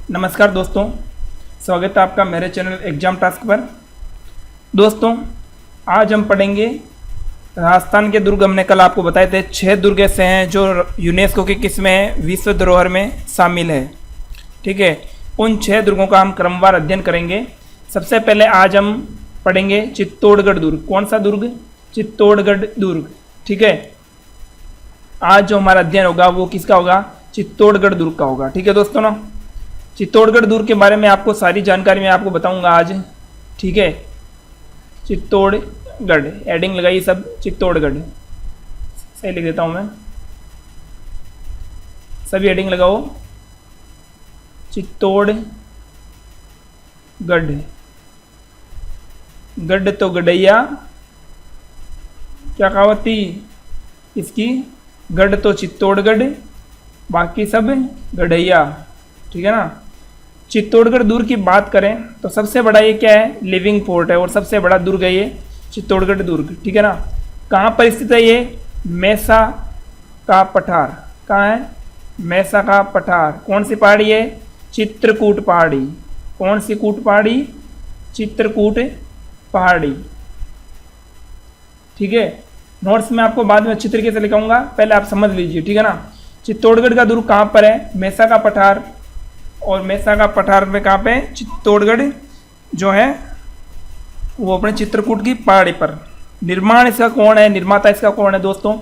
नमस्कार दोस्तों, स्वागत है आपका मेरे चैनल एग्जाम टास्क पर। दोस्तों, आज हम पढ़ेंगे राजस्थान के दुर्ग। हमने कल आपको बताए थे 6 दुर्ग ऐसे हैं जो यूनेस्को के किस्में हैं, विश्व धरोहर में शामिल है। ठीक है, उन 6 दुर्गों का हम क्रमवार अध्ययन करेंगे। सबसे पहले आज हम पढ़ेंगे चित्तौड़गढ़ दुर्ग। कौन सा दुर्ग? चित्तौड़गढ़ दुर्ग। ठीक है, आज जो हमारा अध्ययन होगा वो किसका होगा? चित्तौड़गढ़ दुर्ग का होगा। ठीक है दोस्तों ना, चित्तौड़गढ़ दुर्ग के बारे में आपको सारी जानकारी मैं आपको बताऊंगा आज। ठीक है, चित्तौड़गढ़ एडिंग लगाई सब, चित्तौड़गढ़ सही लिख देता हूं मैं, सभी एडिंग लगाओ। चित्तौड़गढ़, गढ़ तो गढ़ैया, क्या कहावत थी इसकी? गढ़ तो चित्तौड़गढ़, बाकी सब गढ़ैया। ठीक है ना। चित्तौड़गढ़ दुर्ग की बात करें तो सबसे बड़ा ये क्या है? लिविंग फोर्ट है और सबसे बड़ा दुर्ग है ये चित्तौड़गढ़ दुर्ग। ठीक है ना। कहाँ पर स्थित है ये? मैसा का पठार। कहाँ है? मैसा का पठार। कौन सी पहाड़ी है? चित्रकूट पहाड़ी। कौन सी कूट पहाड़ी? चित्रकूट पहाड़ी। ठीक है, नोट्स में आपको बाद में अच्छी तरीके से लिखाऊंगा, पहले आप समझ लीजिए। ठीक है ना। चित्तौड़गढ़ का दुर्ग कहाँ पर है? मैसा का पठार। और मैसा का पठार में कहाँ पे? चित्तौड़गढ़ जो है वो अपने चित्रकूट की पहाड़ी पर। निर्माण इसका कौन है? निर्माता इसका कौन है दोस्तों?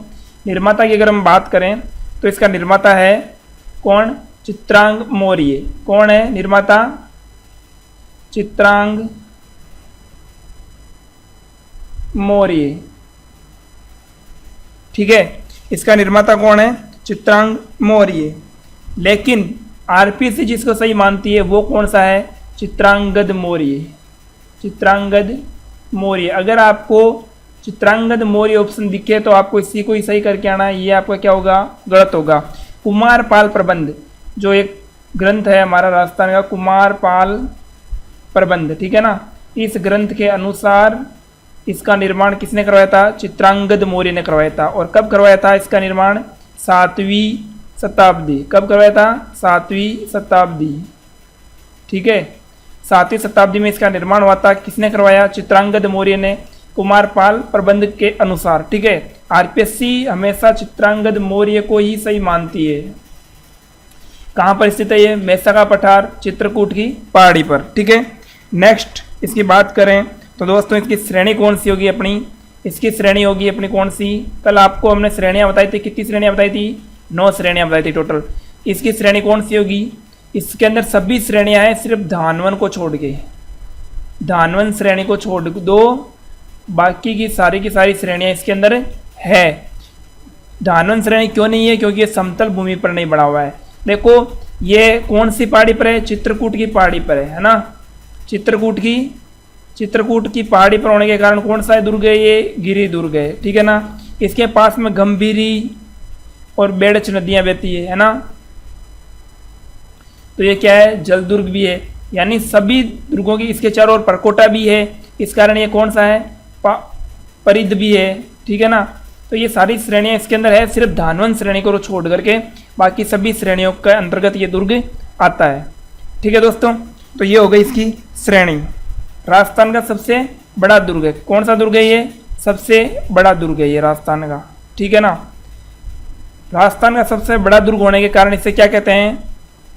निर्माता की अगर हम बात करें तो इसका निर्माता है कौन? चित्रांग मौर्य। कौन है निर्माता? चित्रांग मौर्य। ठीक है, इसका निर्माता कौन है? चित्रांग मौर्य। लेकिन आरपीसी जिसको सही मानती है वो कौन सा है? चित्रांगद मौर्य। चित्रांगद मौर्य। अगर आपको चित्रांगद मौर्य ऑप्शन दिखे तो आपको इसी को ही सही करके आना है। ये आपका क्या होगा? गलत होगा। कुमारपाल प्रबंध जो एक ग्रंथ है हमारा राजस्थान का, कुमारपाल प्रबंध। ठीक है ना। इस ग्रंथ के अनुसार इसका निर्माण किसने करवाया था? चित्रांगद मौर्य ने करवाया था। और कब करवाया था इसका निर्माण? 7वीं शताब्दी। कब करवाया था? 7वीं शताब्दी। ठीक है, 7वीं शताब्दी में इसका निर्माण हुआ था। किसने करवाया? चित्रांगद मौर्य ने, कुमारपाल प्रबंध के अनुसार। ठीक है, आरपीएससी हमेशा चित्रांगद मौर्य को ही सही मानती है। कहाँ पर स्थित है ये? मैसा का पठार, चित्रकूट की पहाड़ी पर। ठीक है, नेक्स्ट इसकी बात करें तो दोस्तों इसकी श्रेणी कौन सी होगी अपनी? इसकी श्रेणी होगी अपनी कौन सी? कल आपको हमने श्रेणियां बताई थी। कितनी श्रेणियां बताई थी? 9 श्रेणियां बताई थी टोटल। इसकी श्रेणी कौन सी होगी? इसके अंदर सभी श्रेणियां हैं सिर्फ धानवन को छोड़ के। धानवन श्रेणी को छोड़ दो, बाकी की सारी श्रेणियां इसके अंदर है। धानवन श्रेणी क्यों नहीं है? क्योंकि ये समतल भूमि पर नहीं बना हुआ है। देखो ये कौन सी पहाड़ी पर है? चित्रकूट की पहाड़ी पर है ना। चित्रकूट की पहाड़ी पर होने के कारण कौन सा दुर्ग है? ये गिरि दुर्ग है। ठीक है ना। इसके पास में गंभीरी और बेड़च नदियां बहती है ना। तो ये क्या है? जल दुर्ग भी है। यानी सभी दुर्गों की इसके चारों ओर परकोटा भी है, इस कारण ये कौन सा है? परिध भी है। ठीक है ना। तो ये सारी श्रेणियां इसके अंदर है, सिर्फ धानवन श्रेणी को छोड़ करके बाकी सभी श्रेणियों के अंतर्गत ये दुर्ग आता है। ठीक है दोस्तों, तो ये हो गई इसकी श्रेणी। राजस्थान का सबसे बड़ा दुर्ग है। कौन सा दुर्ग है ये? सबसे बड़ा दुर्ग है ये राजस्थान का। ठीक है ना। राजस्थान का सबसे बड़ा दुर्ग होने के कारण इसे क्या कहते हैं?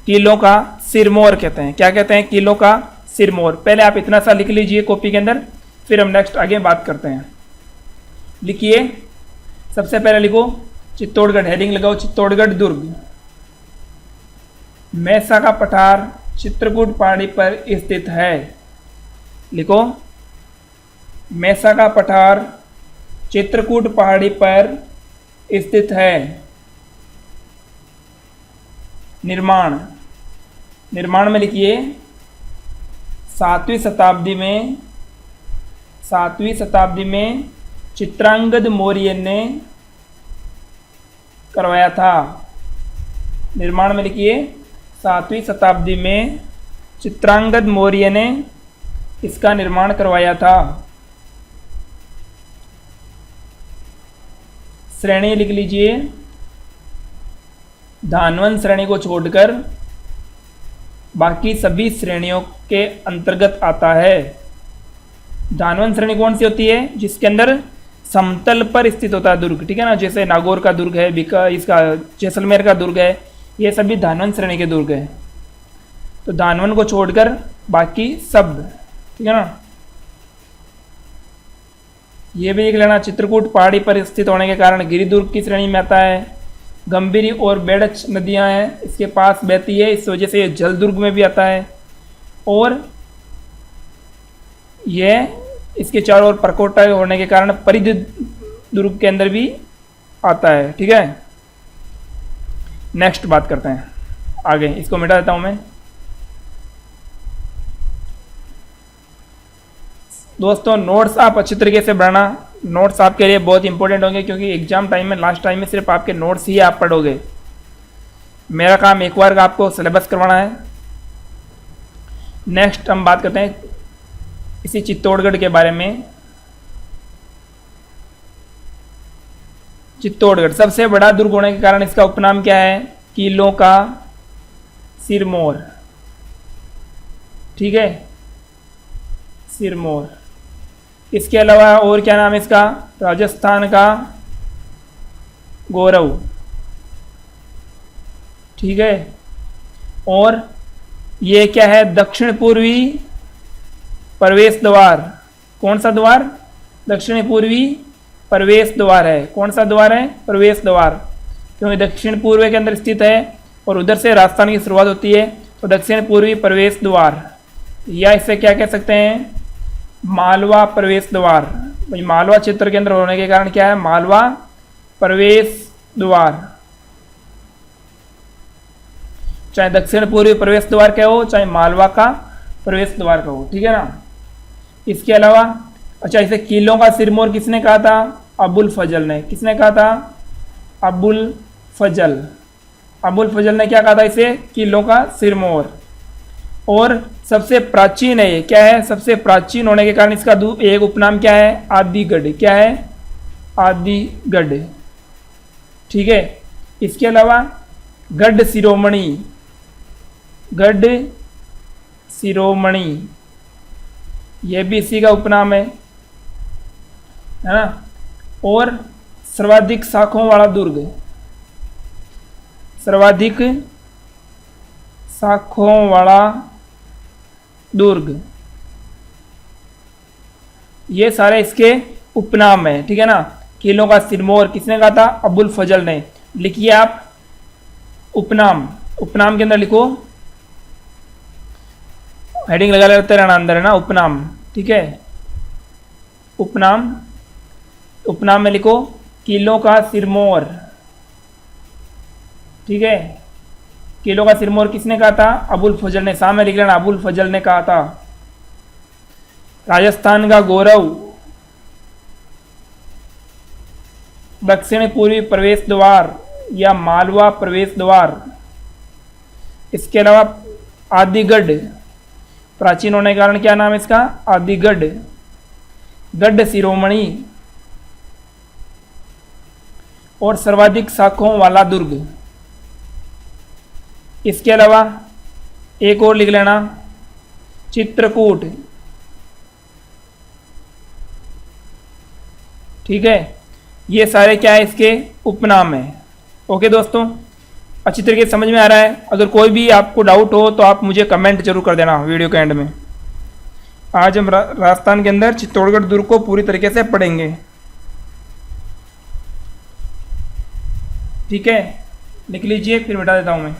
किलों का सिरमौर कहते हैं। क्या कहते हैं? किलों का सिरमौर। पहले आप इतना सा लिख लीजिए कॉपी के अंदर, फिर हम नेक्स्ट आगे बात करते हैं। लिखिए, सबसे पहले लिखो चित्तौड़गढ़, हेडिंग लगाओ चित्तौड़गढ़ दुर्ग। मैसा का पठार चित्रकूट पहाड़ी पर स्थित है। लिखो, मैसा का पठार चित्रकूट पहाड़ी पर स्थित है। निर्माण में लिखिए 7वीं शताब्दी में चित्रांगद मौर्य ने करवाया था। निर्माण में लिखिए 7वीं शताब्दी में चित्रांगद मौर्य ने इसका निर्माण करवाया था। श्रेणी लिख लीजिए, धानवन श्रेणी को छोड़कर बाकी सभी श्रेणियों के अंतर्गत आता है। धानवन श्रेणी कौन सी होती है? जिसके अंदर समतल पर स्थित होता है दुर्ग, ठीक है ना, जैसे नागौर का दुर्ग है, इसका जैसलमेर का दुर्ग है, ये सभी धानवन श्रेणी के दुर्ग है। तो धानवन को छोड़कर बाकी सब, ठीक है ना। ये भी लिख लेना, चित्रकूट पहाड़ी पर स्थित होने के कारण गिरिदुर्ग की श्रेणी में आता है। गंभीरी और बेड़च नदियां हैं इसके पास बहती है, इस वजह से ये जल दुर्ग में भी आता है। और यह इसके चारों ओर परकोटा होने के कारण परिधि दुर्ग के अंदर भी आता है, ठीक है। नेक्स्ट बात करते हैं आगे, इसको मिटा देता हूं मैं। दोस्तों नोट्स आप अच्छी तरीके से बनाना, नोट्स आपके लिए बहुत इंपॉर्टेंट होंगे, क्योंकि एग्जाम टाइम में लास्ट टाइम में सिर्फ आपके नोट्स ही आप पढ़ोगे। मेरा काम एक बार का आपको सिलेबस करवाना है। नेक्स्ट हम बात करते हैं इसी चित्तौड़गढ़ के बारे में। चित्तौड़गढ़ सबसे बड़ा दुर्ग होने के कारण इसका उपनाम क्या है? किलों का सिरमौर, ठीक है, सिरमौर। इसके अलावा और क्या नाम है इसका? राजस्थान का गौरव, ठीक है। और ये क्या है? दक्षिण पूर्वी प्रवेश द्वार। कौन सा द्वार? दक्षिण पूर्वी प्रवेश द्वार है। कौन सा द्वार है? प्रवेश द्वार, क्योंकि दक्षिण पूर्व के अंदर स्थित है और उधर से राजस्थान की शुरुआत होती है, तो दक्षिण पूर्वी प्रवेश द्वार, या इसे क्या कह सकते हैं? मालवा प्रवेश द्वार। भाई मालवा क्षेत्र के अंदर होने के कारण क्या है? मालवा प्रवेश द्वार। चाहे दक्षिण पूर्वी प्रवेश द्वार का हो, चाहे मालवा का प्रवेश द्वार का हो, ठीक है ना। इसके अलावा अच्छा, इसे किलों का सिरमौर किसने कहा था? अबुल फजल ने। किसने कहा था? अबुल फजल। अबुल फजल ने क्या कहा था इसे? किलों का सिरमौर। और सबसे प्राचीन है ये, क्या है? सबसे प्राचीन होने के कारण इसका एक उपनाम क्या है? आदिगढ़। क्या है? आदिगढ़, ठीक है। इसके अलावा गढ़ शिरोमणि, गढ़ शिरोमणि, यह भी इसी का उपनाम है ना। और सर्वाधिक शाखाओं वाला दुर्ग, सर्वाधिक शाखाओं वाला दुर्ग, ये सारे इसके उपनाम है, ठीक है ना। किलों का सिरमौर किसने कहा था? अबुल फजल ने। लिखिए आप उपनाम, उपनाम के अंदर लिखो, हेडिंग लगा लेते रहना अंदर, है ना, उपनाम, ठीक है। उपनाम, उपनाम में लिखो किलों का सिरमौर, ठीक है। किलों का सिरमौर किसने कहा था? अबुल फजल ने। सामने लिख लेना, अबुल फजल ने कहा था। राजस्थान का गौरव, दक्षिण पूर्वी प्रवेश द्वार या मालवा प्रवेश द्वार। इसके अलावा आदिगढ़, प्राचीन होने के कारण क्या नाम है इसका? आदिगढ़। गढ़ शिरोमणि और सर्वाधिक शाखाओं वाला दुर्ग। इसके अलावा एक और लिख लेना, चित्रकूट, ठीक है। ये सारे क्या है? इसके उपनाम है। ओके दोस्तों, अच्छी तरीके से समझ में आ रहा है? अगर कोई भी आपको डाउट हो तो आप मुझे कमेंट जरूर कर देना वीडियो के एंड में। आज हम राजस्थान के अंदर चित्तौड़गढ़ दुर्ग को पूरी तरीके से पढ़ेंगे, ठीक है। लिख लीजिए, फिर मिटा देता हूं मैं।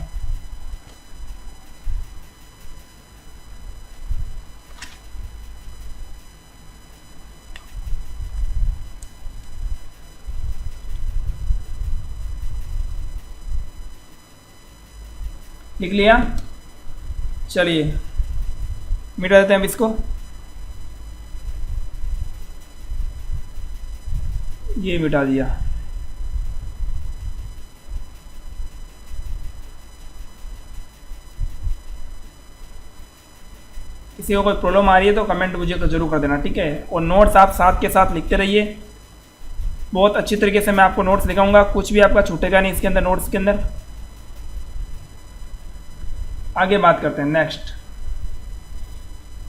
लिख लिया? चलिए मिटा देते हैं अब इसको। ये मिटा दिया। किसी को कोई प्रॉब्लम आ रही है तो कमेंट मुझे जरूर कर देना, ठीक है। और नोट्स आप साथ के साथ लिखते रहिए, बहुत अच्छी तरीके से मैं आपको नोट्स लिखाऊंगा, कुछ भी आपका छूटेगा नहीं इसके अंदर, नोट्स के अंदर। आगे बात करते हैं नेक्स्ट।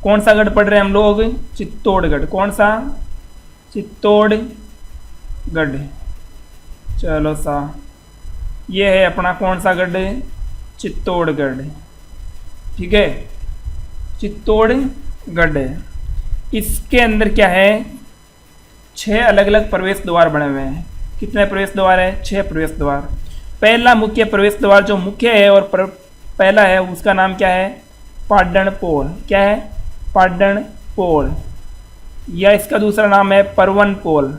कौन सा गढ़ पढ़ रहे हैं हम लोग? चित्तौड़गढ़। कौन सा? चित्तौड़गढ़। चलो सा, ये है अपना कौन सा गढ़? चित्तौड़गढ़। ठीक है, चित्तौड़गढ़। इसके अंदर क्या है? 6 अलग अलग प्रवेश द्वार बने हुए हैं। कितने प्रवेश द्वार है? 6 प्रवेश द्वार। पहला मुख्य प्रवेश द्वार जो मुख्य है और पहला है उसका नाम क्या है? पाडणपोल। क्या है? पाडणपोल। या इसका दूसरा नाम है परवनपोल।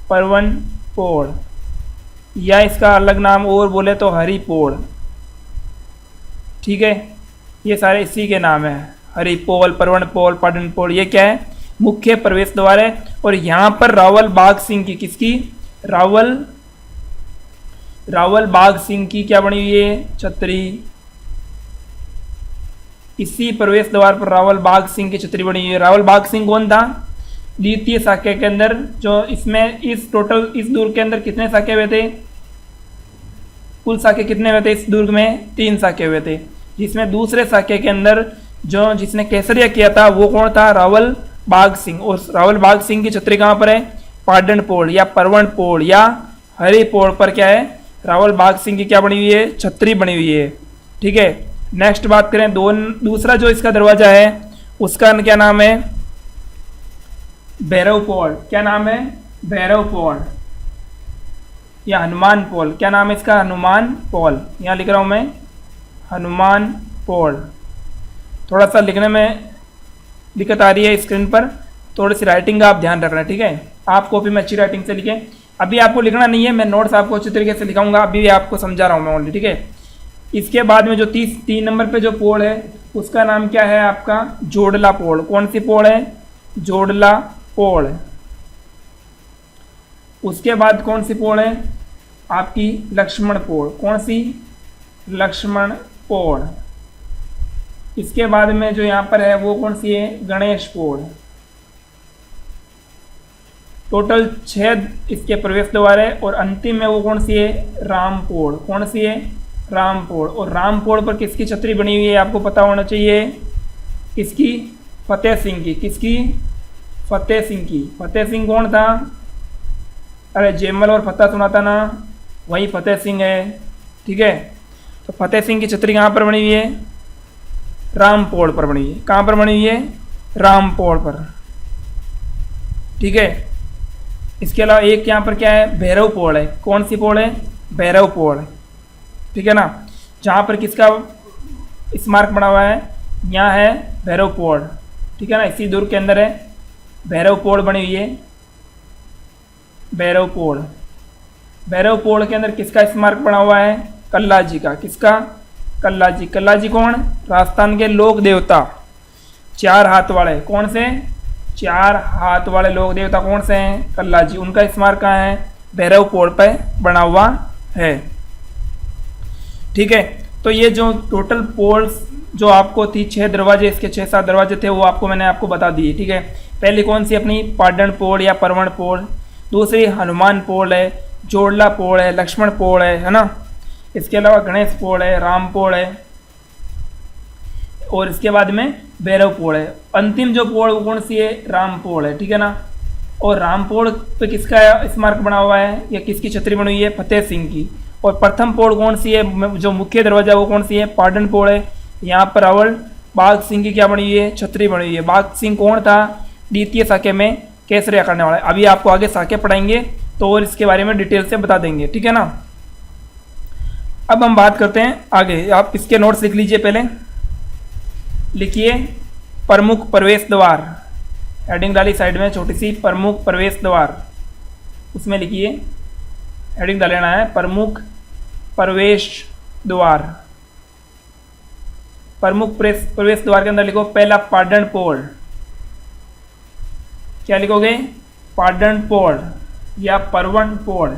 परवनपोल। या इसका अलग नाम और बोले तो हरिपोल। ठीक है, ये सारे इसी के नाम है, हरिपोल, परवनपोल, पाडणपोल। ये क्या है? मुख्य प्रवेश द्वार है। और यहाँ पर रावल बाघ सिंह की, किसकी? रावल बाघ सिंह की क्या बनी हुई है? छतरी। इसी प्रवेश द्वार पर रावल बाघ सिंह की छतरी बनी हुई है। रावल बाघ सिंह कौन था? द्वितीय साक्य के अंदर, जो इसमें इस टोटल इस दुर्ग के अंदर कितने साक्य हुए थे? कुल साक्य कितने हुए थे इस दुर्ग में? 3 साक्य हुए थे। जिसमें दूसरे साक्य के अंदर जो जिसने केसरिया किया था वो कौन था? रावल बाघ सिंह। और रावल बाघ सिंह की छतरी कहाँ पर है? पाडणपोल या परवनपोल या हरिपोल पर क्या है? रावल बाघ सिंह की क्या बनी हुई है? छतरी बनी हुई है। ठीक है, नेक्स्ट बात करें। दूसरा जो इसका दरवाजा है उसका क्या नाम है? भैरवपोल। क्या नाम है? भैरवपोल या हनुमान पोल। क्या नाम है इसका? हनुमान पोल। यहाँ लिख रहा हूँ मैं, हनुमान पोल। थोड़ा सा लिखने में दिक्कत आ रही है स्क्रीन पर, थोड़ी सी राइटिंग का आप ध्यान रखना। ठीक है, आप कॉपी में अच्छी राइटिंग से लिखें। अभी आपको लिखना नहीं है, मैं नोट्स आपको अच्छी तरीके से लिखाऊंगा। अभी आपको समझा रहा हूँ मैं ओनली। ठीक है, इसके बाद में जो 3 नंबर पे जो पोल है उसका नाम क्या है आपका? जोड़ला पोल। कौन सी पोल है? जोड़ला पोल। उसके बाद कौन सी पोल है आपकी? लक्ष्मण पोल। कौन सी? लक्ष्मण पोल। इसके बाद में जो यहाँ पर है वो कौन सी है? गणेश पोल। टोटल 6 इसके प्रवेश द्वार है। और अंतिम में वो कौन सी है? रामपोल। कौन सी है? रामपोल। और रामपोल पर किसकी छतरी बनी हुई है आपको पता होना चाहिए? किसकी? फतेह सिंह की। किसकी? फतेह सिंह की। फतेह सिंह कौन था? अरे जयमल और फतेह सुना था ना, वही फतेह सिंह है। ठीक है, तो फतेह सिंह की छतरी कहाँ पर बनी हुई है? रामपोल पर बनी हुई है। कहाँ पर बनी हुई है? रामपोल पर। ठीक है, इसके अलावा एक यहाँ पर क्या है? भैरवपोल है। कौन सी पोल है? भैरवपोल। ठीक है ना, जहाँ पर किसका स्मारक बना हुआ है? यहाँ है भैरवपोल। ठीक है ना, इसी दुर्ग के अंदर है, भैरवपोल बनी हुई है। भैरवपोल। भैरवपोल के अंदर किसका स्मारक बना हुआ है? कल्ला जी का। किसका? कल्ला जी। कल्ला जी कौन? राजस्थान के लोक देवता, 4 हाथ वाले। कौन से? 4 हाथ वाले लोक देवता कौन से हैं? कल्ला जी। उनका स्मारक कहाँ है? भैरवपोल पर बना हुआ है। ठीक है, तो ये जो टोटल पोल्स जो आपको थी 6 दरवाजे, इसके 6-7 दरवाजे थे वो मैंने आपको बता दिए। ठीक है, पहली कौन सी अपनी? पाडणपोल या परवनपोल। दूसरी हनुमान पोल है, जोड़ला पोल है, लक्ष्मण पोल है ना। इसके अलावा गणेश पोल है, राम पोल है, और इसके बाद में भैरव पोल है। अंतिम जो पोल वो कौन सी है? राम पोल है। ठीक है ना, और राम पोल पे किसका स्मारक बना हुआ है या किसकी छतरी बनी हुई है? फतेह सिंह की। और प्रथम पोल कौन सी है? जो मुख्य दरवाजा वो कौन सी है? पाडणपोल है। यहाँ पर रावल बाघ सिंह की क्या बनी हुई है? छतरी बनी हुई है। बाघ सिंह कौन था? द्वितीय साक्य में केसरिया करने वाला है। अभी आपको आगे साक्य पढ़ाएंगे तो और इसके बारे में डिटेल से बता देंगे। ठीक है ना, अब हम बात करते हैं आगे। आप इसके नोट्स लिख लीजिए। पहले लिखिए प्रमुख प्रवेश द्वार, हेडिंग डाली साइड में छोटी सी, प्रमुख प्रवेश द्वार। उसमें लिखिए, हेडिंग डाल लेना है, प्रमुख प्रवेश द्वार। प्रमुख प्रवेश द्वार के अंदर लिखो पहला पाडणपोल। क्या लिखोगे? पाडणपोल या परवनपोल।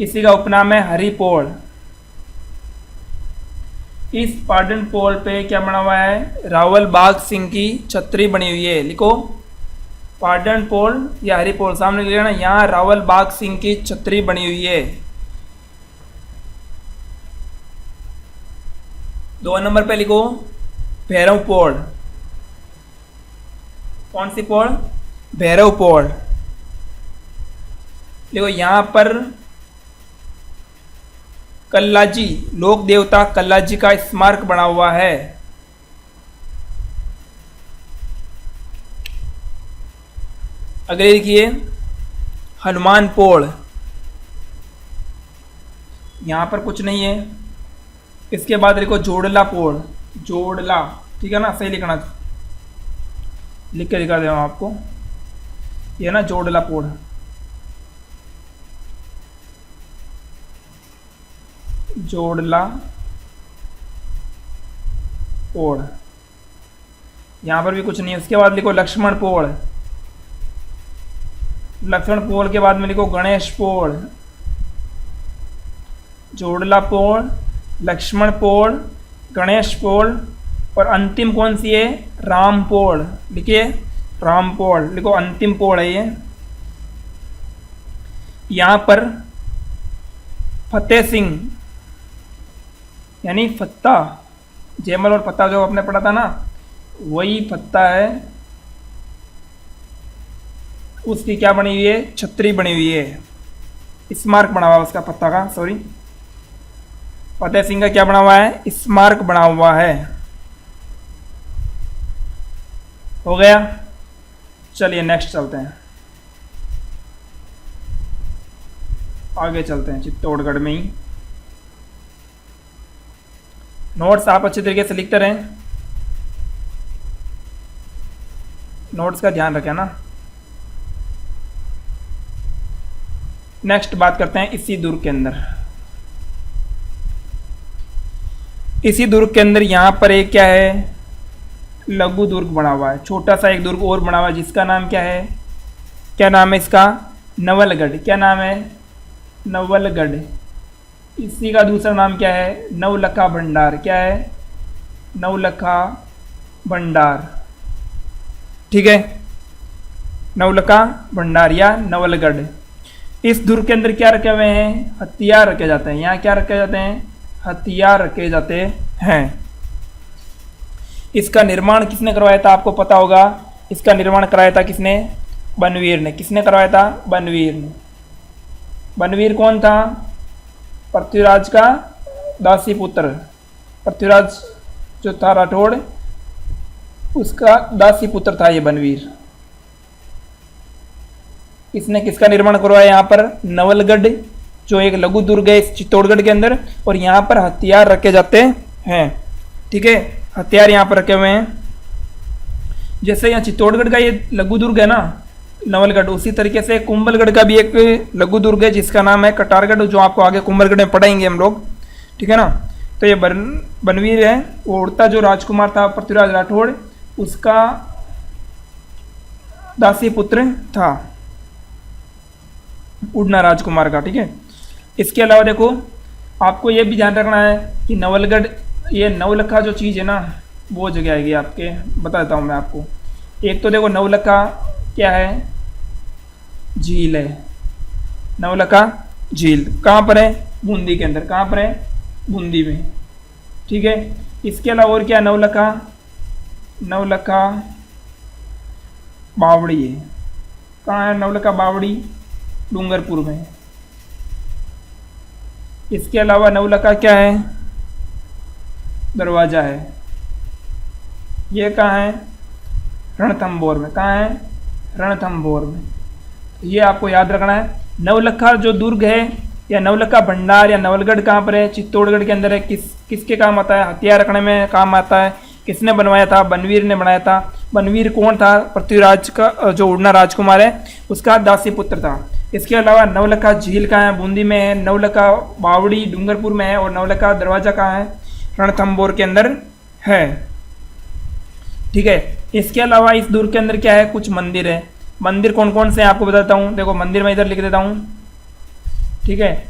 इसी का उपनाम है हरिपोल। इस पाडणपोल पे क्या बना हुआ है? रावल बाघ सिंह की छतरी बनी हुई है। लिखो पाडणपोल या हरिपोल, सामने लिख लेना। यहाँ रावल बाघ सिंह की छतरी बनी हुई है। 2 नंबर पे लिखो भैरव पौड़। कौन सी पौड़? भैरव पौड़। देखो यहां पर कल्लाजी, लोक देवता कल्लाजी का स्मारक बना हुआ है। अगले लिखिए हनुमान पौड़। यहां पर कुछ नहीं है। इसके बाद लिखो जोड़ला पौड़। जोड़ला, ठीक है ना, सही लिखना, लिख के दिखा दे रहा हूं आपको। ये ना जोड़ला पौड़। जोड़ला पौड़, यहां पर भी कुछ नहीं है। उसके बाद लिखो लक्ष्मण पौड़। लक्ष्मण पौड़ के बाद में लिखो गणेश पौड़। जोड़ला पौड़, लक्ष्मण पौड़, गणेश पौड़, और अंतिम कौन सी है? राम पौड़। लिखिए राम पौड़, लिखो अंतिम पौड़ है ये। यहां पर फतेह सिंह यानी फत्ता, जयमल और फत्ता जो आपने पढ़ा था ना, वही फत्ता है, उसकी क्या बनी हुई है? छतरी बनी हुई है, स्मारक बना हुआ है उसका, फत्ता का, सॉरी, फतेह सिंह का क्या बना हुआ है? स्मारक बना हुआ है। हो गया। चलिए नेक्स्ट चलते हैं, आगे चलते हैं चित्तौड़गढ़ में ही। नोट्स आप अच्छे तरीके से लिखते रहें, नोट्स का ध्यान रखें ना। नेक्स्ट बात करते हैं इसी दुर्ग के अंदर। इसी दुर्ग के अंदर यहां पर एक क्या है? लघु दुर्ग बना हुआ है, छोटा सा एक दुर्ग और बना हुआ है, जिसका नाम क्या है? क्या नाम है इसका? नवलगढ़। क्या नाम है? नवलगढ़। इसी का दूसरा नाम क्या है? नवलखा भंडार। क्या है? नवलखा भंडार, ठीक है, नवलखा भंडार या नवलगढ़। इस दुर्ग के अंदर क्या रखे हुए हैं? हथियार रखे जाते हैं। यहाँ क्या रखे जाते हैं? हथियार रखे जाते हैं। इसका निर्माण किसने करवाया था? आपको पता होगा। इसका निर्माण कराया था किसने? बनवीर ने। किसने करवाया था? बनवीर ने। बनवीर कौन था? पृथ्वीराज का दासी पुत्र। पृथ्वीराज जो था राठौड़, उसका दासी पुत्र था ये बनवीर। इसने किसका निर्माण करवाया? यहाँ पर नवलगढ़, जो एक लघु दुर्ग है इस चित्तौड़गढ़ के अंदर, और यहाँ पर हथियार रखे जाते हैं, ठीक है, हथियार यहाँ पर रखे हुए हैं। जैसे यहाँ चित्तौड़गढ़ का ये लघु दुर्ग है ना नवलगढ़, उसी तरीके से कुंभलगढ़ का भी एक लघु दुर्ग है जिसका नाम है कटारगढ़, जो आपको आगे कुंभलगढ़ में पढ़ाएंगे हम लोग, ठीक है ना। तो ये बनवीर है, वो उड़ता जो राजकुमार था पृथ्वीराज राठौड़, उसका दासी पुत्र था, उड़ना राजकुमार का, ठीक है। इसके अलावा देखो आपको ये भी ध्यान रखना है कि नवलगढ़, ये नवलखा जो चीज़ है ना, वो जगह आएगी आपके, बता देता हूँ मैं आपको। एक तो देखो नवलखा क्या है? झील है। नवलखा झील कहाँ पर है? बूंदी के अंदर। कहाँ पर है? बूंदी में, ठीक है। इसके अलावा और क्या? नवलखा, नवलखा बावड़ी है। कहाँ है नवलखा बावड़ी? डूंगरपुर में। इसके अलावा नवलखा क्या है? दरवाजा है। ये कहाँ है? रणथंभौर में। कहाँ है? रणथंभौर में। ये आपको याद रखना है। नवलखा जो दुर्ग है या नवलखा भंडार या नवलगढ़ कहाँ पर है? चित्तौड़गढ़ के अंदर है। किसके काम आता है? हथियार रखने में काम आता है। किसने बनवाया था? बनवीर ने बनाया था। बनवीर कौन था? पृथ्वीराज का जो उड़ना राजकुमार है उसका दासी पुत्र था। इसके अलावा नवलखा झील कहाँ है? बूंदी में है। नवलखा बावड़ी डूंगरपुर में है। और नवलखा दरवाजा कहाँ है? रणथंभौर के अंदर है, ठीक है। इसके अलावा इस दुर्ग के अंदर क्या है? कुछ मंदिर है। मंदिर कौन कौन से हैं आपको बताता हूँ। देखो मंदिर मैं इधर लिख देता हूँ, ठीक है।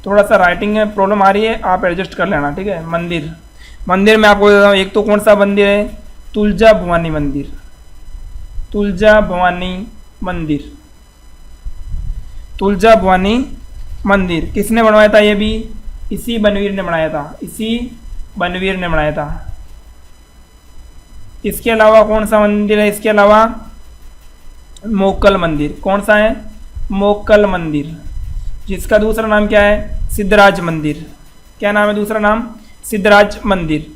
थोड़ा सा राइटिंग में प्रॉब्लम आ रही है, आप एडजस्ट कर लेना, ठीक है। मंदिर, मंदिर में आपको बताता हूँ। एक तो कौन सा मंदिर है? तुलजा भवानी मंदिर। तुलजा भवानी मंदिर, तुलजा भवानी मंदिर किसने बनवाया था? ये भी इसी बनवीर ने बनाया था। इसी बनवीर ने बनाया था। इसके अलावा कौन सा मंदिर है, इसके अलावा मोक्कल मंदिर। कौन सा है, मोक्कल मंदिर, जिसका दूसरा नाम क्या है, सिद्धराज मंदिर। क्या नाम है दूसरा नाम, सिद्धराज मंदिर।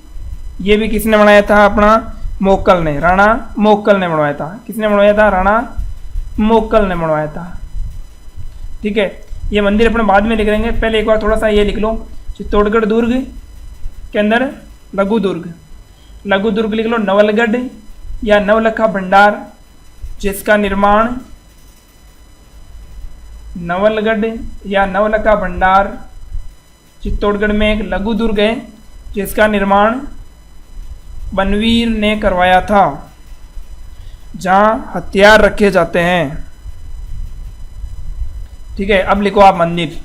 ये भी किसने बनाया था, अपना मोक्कल ने, राणा मोक्कल ने बनवाया था। किसने बनवाया था, राणा मोक्कल ने बनवाया था। ठीक है, ये मंदिर अपने बाद में लिख लेंगे, पहले एक बार थोड़ा सा ये लिख लो, चित्तौड़गढ़ दुर्ग के अंदर लघु दुर्ग, लघु दुर्ग लिख लो, नवलगढ़ या नवलखा भंडार, जिसका निर्माण, नवलगढ़ या नवलखा भंडार चित्तौड़गढ़ में एक लघु दुर्ग है, जिसका निर्माण बनवीर ने करवाया था, जहां हथियार रखे जाते हैं। ठीक है, अब लिखो आप मंदिर,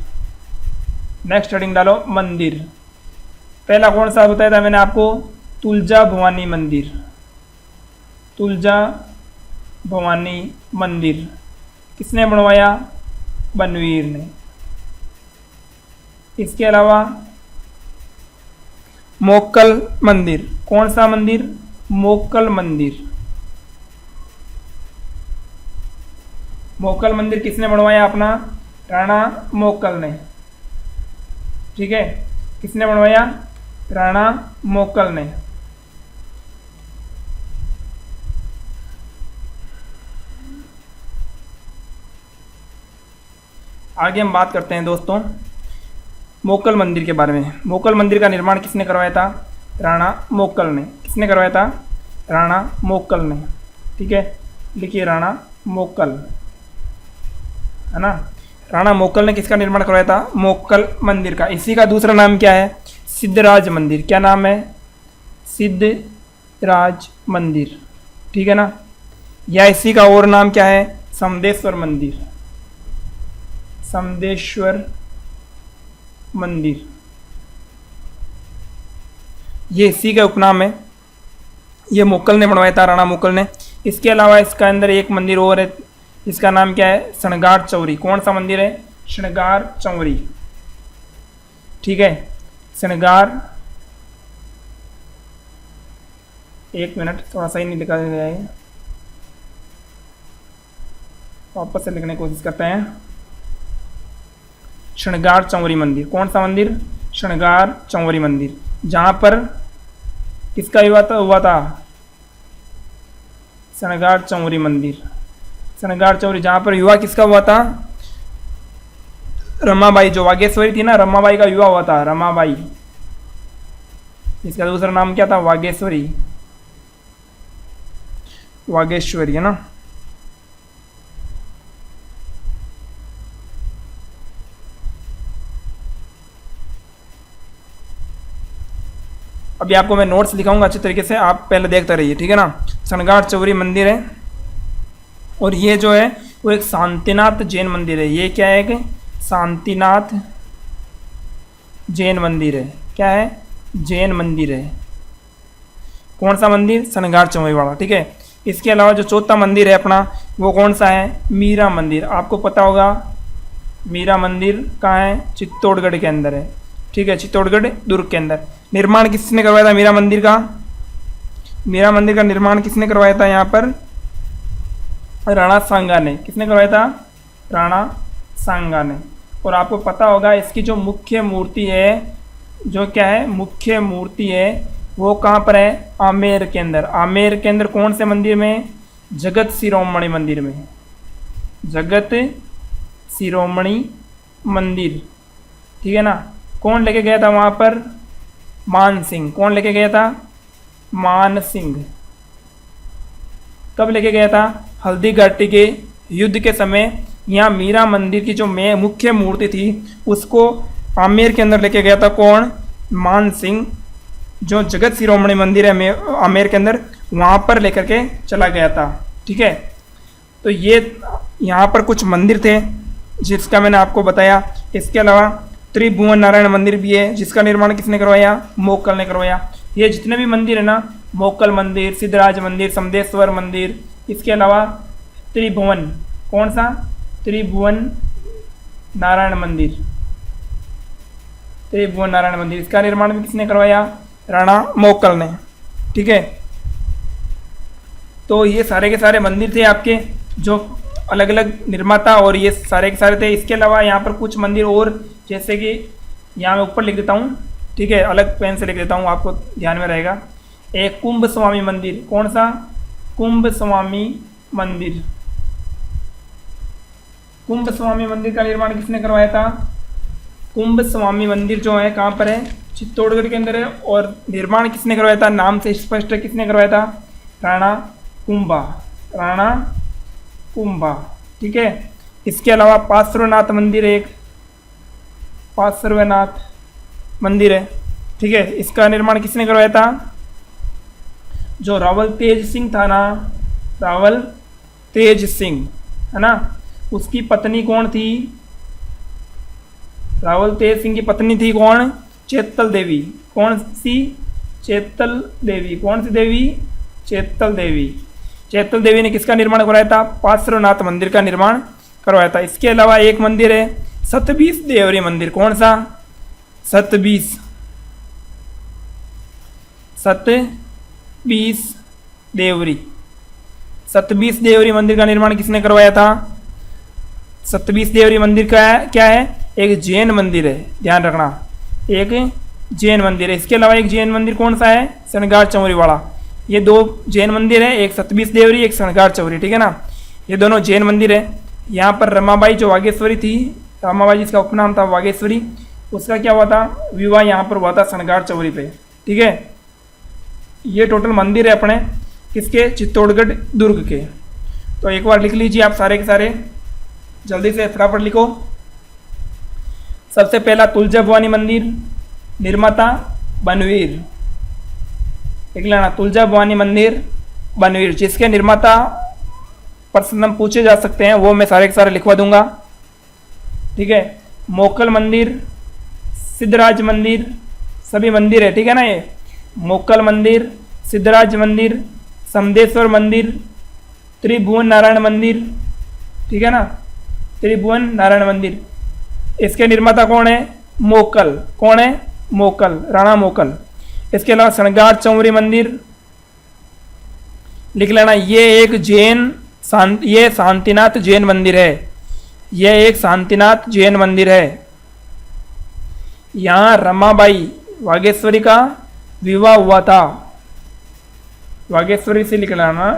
नेक्स्ट हेडिंग डालो मंदिर। पहला कौन सा बताया था मैंने आपको, तुलजा भवानी मंदिर, तुलजा भवानी मंदिर किसने बनवाया, बनवीर ने। इसके अलावा मोक्कल मंदिर, कौन सा मंदिर, मोक्कल मंदिर। मोक्कल मंदिर किसने बनवाया, अपना राणा मोक्कल ने। ठीक है, किसने बनवाया, राणा मोक्कल ने। आगे हम बात करते हैं दोस्तों मोक्कल मंदिर के बारे में। मोक्कल मंदिर का निर्माण किसने करवाया था, राणा मोक्कल ने। किसने करवाया था, राणा मोक्कल ने। ठीक है, लिखिए राणा मोक्कल, है ना। राणा मोक्कल ने किसका निर्माण करवाया था, मोक्कल मंदिर का। इसी का दूसरा नाम क्या है, सिद्धराज मंदिर। क्या नाम है, सिद्धराज मंदिर। ठीक है ना, या इसी का और नाम क्या है, समदेश्वर मंदिर, समदेश्वर मंदिर, ये इसी का उपनाम है। ये मोक्कल ने बनवाया था, राणा मोक्कल ने। इसके अलावा इसका अंदर एक मंदिर और है, इसका नाम क्या है, शृंगार चौरी। कौन सा मंदिर है, शृंगार चौरी। ठीक है, शृंगार, एक मिनट, थोड़ा सही नहीं लिखा गया है, वापस से लिखने की कोशिश करते हैं। शृंगार चौरी मंदिर, कौन सा मंदिर, शृंगार चौरी मंदिर, जहां पर किसका विवाह हुआ था, शृंगार चौरी मंदिर, शृंगार चौरी, जहां पर विवाह किसका हुआ था, रमाबाई, जो वागेश्वरी थी ना, रमाबाई का विवाह हुआ था, रमाबाई। इसका दूसरा नाम क्या था, वागेश्वरी, वागेश्वरी, है ना। अभी आपको मैं नोट्स दिखाऊंगा अच्छे तरीके से, आप पहले देखते रहिए। ठीक है ना, शृंगार चौरी मंदिर है, और ये जो है वो एक शांतिनाथ जैन मंदिर है। ये क्या है, एक शांतिनाथ जैन मंदिर है। क्या है, जैन मंदिर है। कौन सा मंदिर, शृंगार चौरी वाला। ठीक है, इसके अलावा जो चौथा मंदिर है अपना, वो कौन सा है, मीरा मंदिर। आपको पता होगा मीरा मंदिर कहाँ है, चित्तौड़गढ़ के अंदर है। ठीक है, चित्तौड़गढ़ दुर्ग के अंदर। निर्माण किसने करवाया था मीरा मंदिर का, मीरा मंदिर का निर्माण किसने करवाया था, यहाँ पर राणा सांगा ने। किसने करवाया था, राणा सांगा ने। और आपको पता होगा इसकी जो मुख्य मूर्ति है, जो क्या है, मुख्य मूर्ति है, वो कहाँ पर है, आमेर के अंदर। आमेर के अंदर कौन से मंदिर में, जगत शिरोमणि मंदिर में, जगत शिरोमणि मंदिर। ठीक है ना, कौन लेके गया था वहाँ पर, मान सिंह। कौन लेके गया था, मान सिंह। कब लेके गया था, हल्दी घाटी के युद्ध के समय। यहाँ मीरा मंदिर की जो मुख्य मूर्ति थी उसको आमेर के अंदर लेके गया था, कौन, मान सिंह, जो जगत शिरोमणि मंदिर है आमेर के अंदर, वहाँ पर लेकर के चला गया था। ठीक है, तो ये यहाँ पर कुछ मंदिर थे जिसका मैंने आपको बताया। इसके अलावा त्रिभुवन नारायण मंदिर भी है, जिसका निर्माण किसने करवाया, मोक्कल ने करवाया। ये जितने भी मंदिर है ना, मोक्कल मंदिर, सिद्धराज मंदिर, समदेश्वर मंदिर, इसके अलावा त्रिभुवन, कौन सा, त्रिभुवन नारायण मंदिर, त्रिभुवन नारायण मंदिर, इसका निर्माण भी किसने करवाया, राणा मोकल ने। ठीक है, तो ये सारे के सारे मंदिर थे आपके जो अलग अलग निर्माता और ये सारे के सारे थे। इसके अलावा यहाँ पर कुछ मंदिर और, जैसे कि यहाँ मैं ऊपर लिख देता हूँ, ठीक है, अलग पेन से लिख देता हूँ, आपको ध्यान में रहेगा। एक कुंभ स्वामी मंदिर, कौन सा? कुंभ स्वामी मंदिर। कुंभ स्वामी मंदिर का निर्माण किसने करवाया था? कुंभ स्वामी मंदिर जो है कहाँ पर है? चित्तौड़गढ़ के अंदर है। और निर्माण किसने करवाया था? नाम से स्पष्ट है, किसने करवाया था? राणा कुंभा। राणा कुंभा। ठीक है, इसके अलावा पार्श्वनाथ मंदिर, एक पार्श्वनाथ मंदिर है। ठीक है, इसका निर्माण किसने करवाया था? जो रावल तेज सिंह था ना, रावल तेज सिंह है ना, उसकी पत्नी कौन थी? रावल तेज सिंह की पत्नी थी कौन? चेतल देवी। कौन सी? चेतल देवी। कौन सी देवी? चेतल देवी। चेतल देवी ने किसका निर्माण करवाया था? पार्श्वनाथ मंदिर का निर्माण करवाया था। इसके अलावा एक मंदिर है सतबीस देवरी मंदिर। कौन सा? सतबीस। सतबीस देवरी। सतबीस देवरी मंदिर का निर्माण किसने करवाया था? सतबीस देवरी मंदिर का क्या है? एक जैन मंदिर है, ध्यान रखना, एक जैन मंदिर है। इसके अलावा एक जैन मंदिर कौन सा है? शनगार चौरी वाला। ये दो जैन मंदिर है, एक सतबीस देवरी, एक शनगार चौरी। ठीक है ना, ये दोनों जैन मंदिर है। यहाँ पर रमाबाई जो वागेश्वरी थी, रमाबाई जिसका उपनाम था वागेश्वरी, उसका क्या हुआ था? विवाह यहाँ पर हुआ था शनगार चौरी पे। ठीक है, ये टोटल मंदिर है अपने किसके? चित्तौड़गढ़ दुर्ग के। तो एक बार लिख लीजिए आप सारे के सारे, जल्दी से फटाफट लिखो। सबसे पहला तुलजा भवानी मंदिर, निर्माता बनवीर। लिख लेना, तुलजा भवानी मंदिर बनवीर। जिसके निर्माता प्रश्न पूछे जा सकते हैं वो मैं सारे के सारे लिखवा दूंगा। ठीक है, मोकल मंदिर, सिद्धराज मंदिर, सभी मंदिर है। ठीक है ना, ये मोकल मंदिर, सिद्धराज मंदिर, समदेश्वर मंदिर, त्रिभुवन नारायण मंदिर। ठीक है ना, त्रिभुवन नारायण मंदिर। इसके निर्माता कौन है? मोकल। कौन है? मोकल, राणा मोकल। इसके अलावा शनगार चौरी मंदिर, लिख लेना, ये एक जैन ये शांतिनाथ जैन मंदिर है। यह एक शांतिनाथ जैन मंदिर है। यहाँ रमाबाई वागेश्वरी का विवाह हुआ था। वागेश्वरी से लिख लेना,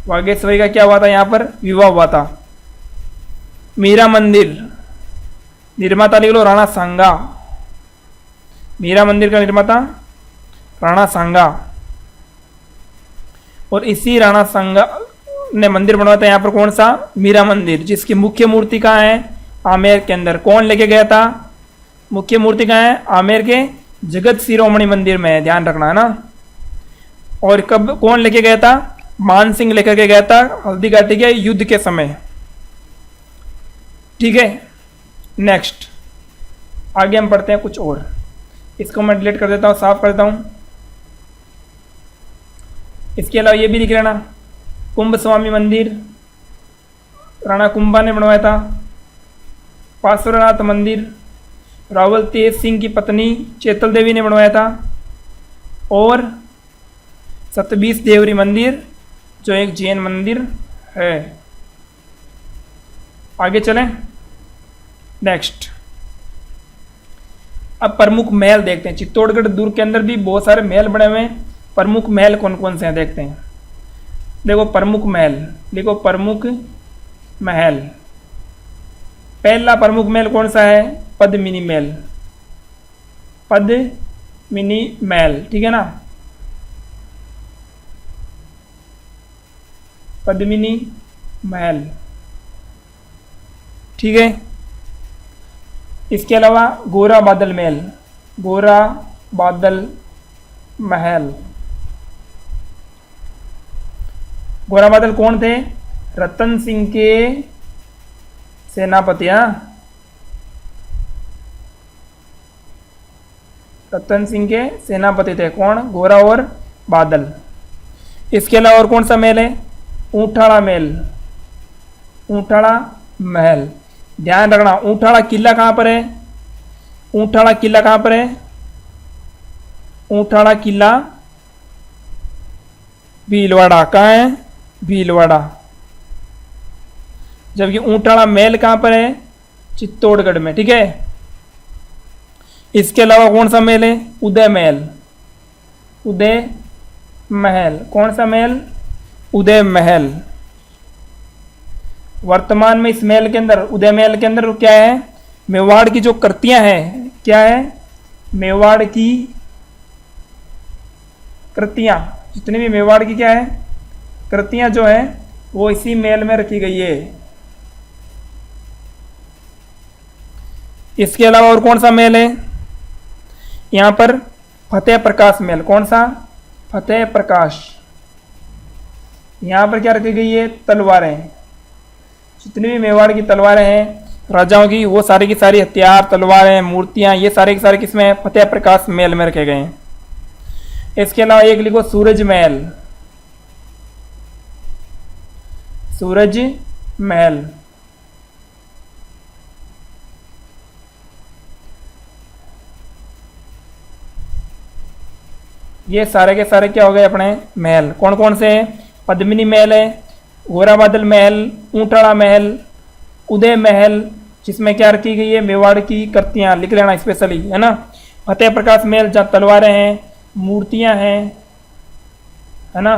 वागेश्वरी का क्या हुआ था? यहाँ पर विवाह हुआ था। मीरा मंदिर, निर्माता लिख लो राणा सांगा। मीरा मंदिर का निर्माता राणा सांगा। और इसी राणा सांगा ने मंदिर बनवाया था यहाँ पर, कौन सा? मीरा मंदिर, जिसकी मुख्य मूर्ति कहाँ है? आमेर के अंदर। कौन लेके गया था? मुख्य मूर्ति कहाँ है? आमेर के जगत शिरोमणि मंदिर में है, ध्यान रखना है ना। और कब कौन लेके गया था? मान सिंह लेकर के गया था हल्दी घाटी के युद्ध के समय। ठीक है, नेक्स्ट आगे हम पढ़ते हैं कुछ और। इसको मैं डिलीट कर देता हूँ, साफ कर देता हूँ। इसके अलावा ये भी लिख लेना, कुंभ स्वामी मंदिर राणा कुंभा ने बनवाया था। पार्श्वनाथ मंदिर रावल तेज सिंह की पत्नी चेतल देवी ने बनवाया था। और सतबीस देवरी मंदिर जो एक जैन मंदिर है। आगे चलें, नेक्स्ट। अब प्रमुख महल देखते हैं। चित्तौड़गढ़ दुर्ग के अंदर भी बहुत सारे महल बने हुए हैं। प्रमुख महल कौन कौन से हैं देखते हैं। देखो प्रमुख महल, देखो प्रमुख महल। पहला प्रमुख महल कौन सा है? पद्मिनी महल। पद्मिनी महल, ठीक है ना, पद्मिनी महल। ठीक है, इसके अलावा गोरा बादल महल, गोरा बादल महल। गोरा बादल कौन थे? रतन सिंह के सेनापति। रतन सिंह के सेनापति थे कौन? गोरा और बादल। इसके अलावा और कौन सा महल है? ऊंठाड़ा महल। ऊंठाड़ा महल, ध्यान रखना, ऊंटाड़ा किला कहाँ पर है? ऊंटाड़ा किला कहाँ पर है? ऊंटाड़ा किला भीलवाड़ा। कहाँ है? भीलवाड़ा। जबकि ऊंटाड़ा महल कहाँ पर है? चित्तौड़गढ़ में। ठीक है। इसके अलावा कौन सा महल है? उदय महल। उदय महल। कौन सा महल? उदय महल। वर्तमान में इस महल के अंदर, उदय महल के अंदर क्या है? मेवाड़ की जो कृतियां हैं, क्या है? मेवाड़ की कृतियां, जितनी भी मेवाड़ की क्या है कृतियां जो है वो इसी महल में रखी गई है। इसके अलावा और कौन सा महल है? यहां पर फतेह प्रकाश महल। कौन सा? फतेह प्रकाश। यहां पर क्या रखी गई है? तलवारें। जितनी भी मेवाड़ की तलवारें हैं राजाओं की, वो सारी की सारी हथियार, तलवारें, मूर्तियां, ये सारे के सारे किसमें है? फतेह प्रकाश महल में रखे गए हैं। इसके अलावा एक लिखो सूरज महल। सूरज महल। ये सारे के सारे क्या हो गए अपने महल? कौन कौन से हैं? पद्मिनी महल है, घोराबादल महल, ऊंटाड़ा महल, उदय महल, जिसमें क्या रखी गई है? मेवाड़ की कृतियां। लिख लेना स्पेशली, है ना। फतेह प्रकाश महल जहाँ तलवारें हैं, मूर्तियां हैं, है ना।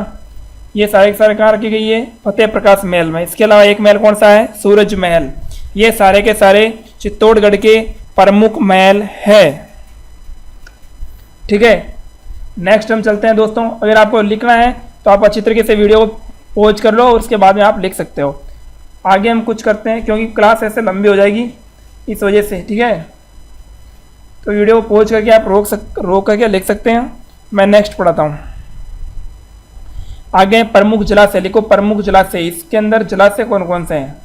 ये सारे के सारे कहाँ रखी गई है? फतेह प्रकाश महल में। इसके अलावा एक महल कौन सा है? सूरज महल। ये सारे के सारे चित्तौड़गढ़ के प्रमुख महल है। ठीक है। नेक्स्ट हम चलते हैं दोस्तों। अगर आपको लिखना है तो आप अच्छी तरीके से वीडियो को पॉज कर लो और उसके बाद में आप लिख सकते हो। आगे हम कुछ करते हैं क्योंकि क्लास ऐसे लंबी हो जाएगी इस वजह से। ठीक है। तो वीडियो को पॉज करके आप रोक करके लिख सकते हैं। मैं नेक्स्ट पढ़ाता हूँ। आगे प्रमुख जलाशय लिखो। प्रमुख जलाशय, इसके अंदर जलाशय कौन कौन से हैं?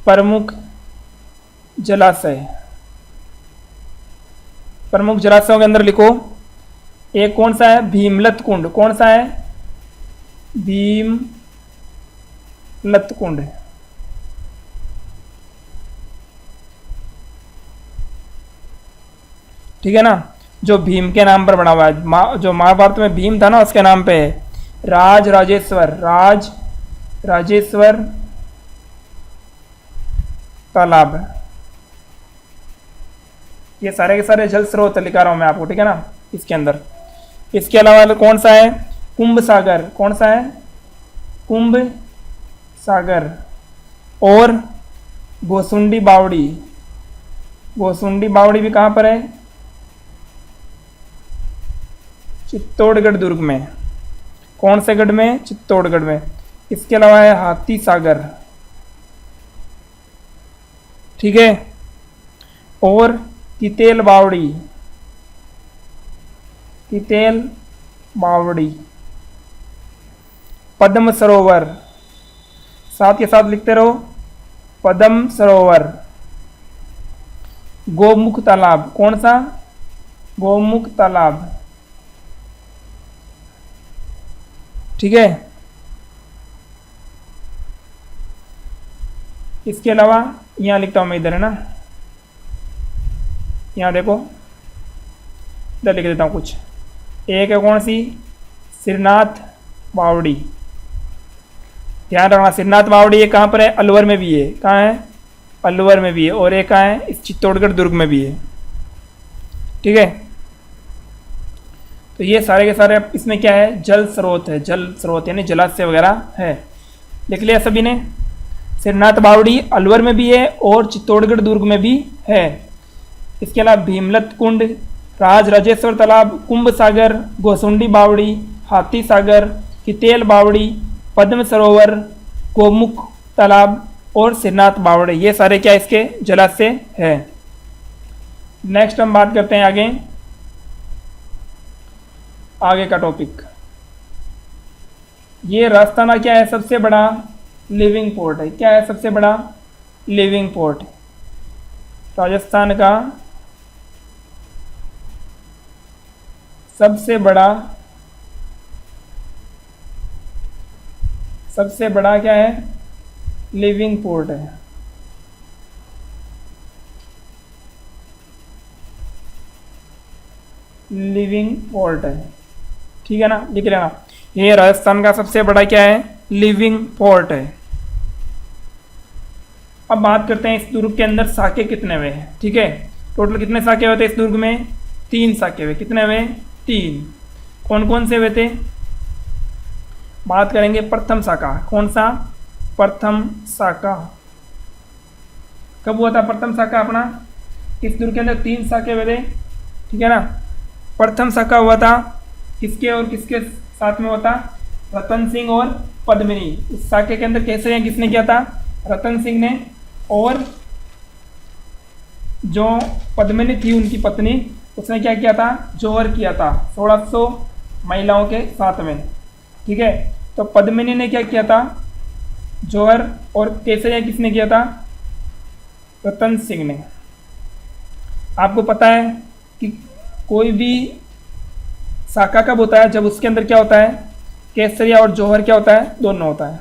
प्रमुख जलाशय। प्रमुख जलाशयों के अंदर लिखो, एक कौन सा है? भीमलत कुंड। कौन सा है? भीमलत कुंड। ठीक है ना, जो भीम के नाम पर बना हुआ है। जो महाभारत में भीम था ना, उसके नाम पे है। राज राजेश्वर तालाब। ये सारे के सारे जल स्रोत लिखा रहा हूं मैं आपको। ठीक है ना, इसके अंदर। इसके अलावा कौन सा है? कुंभ सागर। कौन सा है? कुंभ सागर। और गोसुंडी बावड़ी। गोसुंडी बावड़ी भी कहां पर है? चित्तौड़गढ़ दुर्ग में। कौन से गढ़ में? चित्तौड़गढ़ में। इसके अलावा है हाथी सागर। ठीक है। और तितेल बावड़ी। तितेल बावड़ी। पद्म सरोवर, साथ के साथ लिखते रहो, पद्म सरोवर। गोमुख तालाब। कौन सा? गोमुख तालाब। ठीक है। इसके अलावा यहां लिखता हूं मैं, इधर है ना, यहां देखो, इधर लिख देता हूं कुछ। एक है कौन सी? सिरनाथ बावड़ी। ध्यान रखना, सिरनाथ बावड़ी ये कहां पर है? अलवर में भी है। कहां है? अलवर में भी है। और एक कहां है? इस चित्तौड़गढ़ दुर्ग में भी है। ठीक है। तो ये सारे के सारे इसमें क्या है? जल स्रोत है। जल स्रोत यानी जलाशय वगैरह है। लिख लिया सभी ने? सिरनाथ बावड़ी अलवर में भी है और चित्तौड़गढ़ दुर्ग में भी है। इसके अलावा भीमलत कुंड, राजेश्वर तालाब, कुंभ सागर, गोसुंडी बावड़ी, हाथी सागर, कितेल बावड़ी, पद्म सरोवर, गोमुख तालाब और सिरनाथ बावड़ी, ये सारे क्या इसके जलाशय है। नेक्स्ट हम बात करते हैं आगे का टॉपिक। ये राजस्थान क्या है? सबसे बड़ा लिविंग पोर्ट है। क्या है? सबसे बड़ा लिविंग पोर्ट। राजस्थान का सबसे बड़ा क्या है? लिविंग पोर्ट है। लिविंग पोर्ट है, ठीक है ना, लिख लेना। ये राजस्थान का सबसे बड़ा क्या है, लिविंग पोर्ट है। अब बात करते हैं इस दुर्ग के अंदर साके कितने हुए हैं, ठीक है। टोटल कितने साके हुए थे इस दुर्ग में, 3 साके हुए। कितने हुए, 3। कौन कौन से हुए थे, बात करेंगे प्रथम साका। कौन सा, प्रथम साका। कब हुआ था प्रथम साका अपना, इस दुर्ग के अंदर 3 साके हुए थे, ठीक है ना। प्रथम साका हुआ था किसके और किसके साथ में हुआ था, रतन सिंह और पद्मिनी। इस साके के अंदर कैसे किसने किया था, रतन सिंह ने, और जो पद्मिनी थी उनकी पत्नी, उसने क्या किया था, जौहर किया था 1600 महिलाओं के साथ में, ठीक है। तो पद्मिनी ने क्या किया था, जौहर, और केसरिया किसने किया था, रतन सिंह ने। आपको पता है कि कोई भी साका कब होता है, जब उसके अंदर क्या होता है, केसरिया और जौहर क्या होता है, दोनों होता है।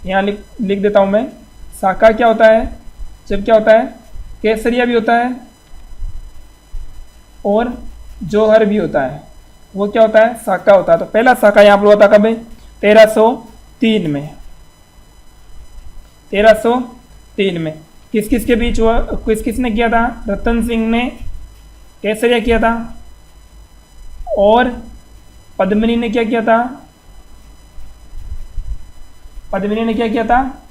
यहाँ लिख देता हूँ मैं, साका क्या होता है, जब क्या होता है, केसरिया भी होता है और जौहर भी होता है, वो क्या होता है, साका होता है। तो पहला साका यहाँ पर हुआ था कब, 1303 में। 1303 में किस किस के बीच हुआ, किस किसने किया था, रतन सिंह ने केसरिया किया था, और पद्मिनी ने क्या किया था, पद्मिनी ने क्या किया था,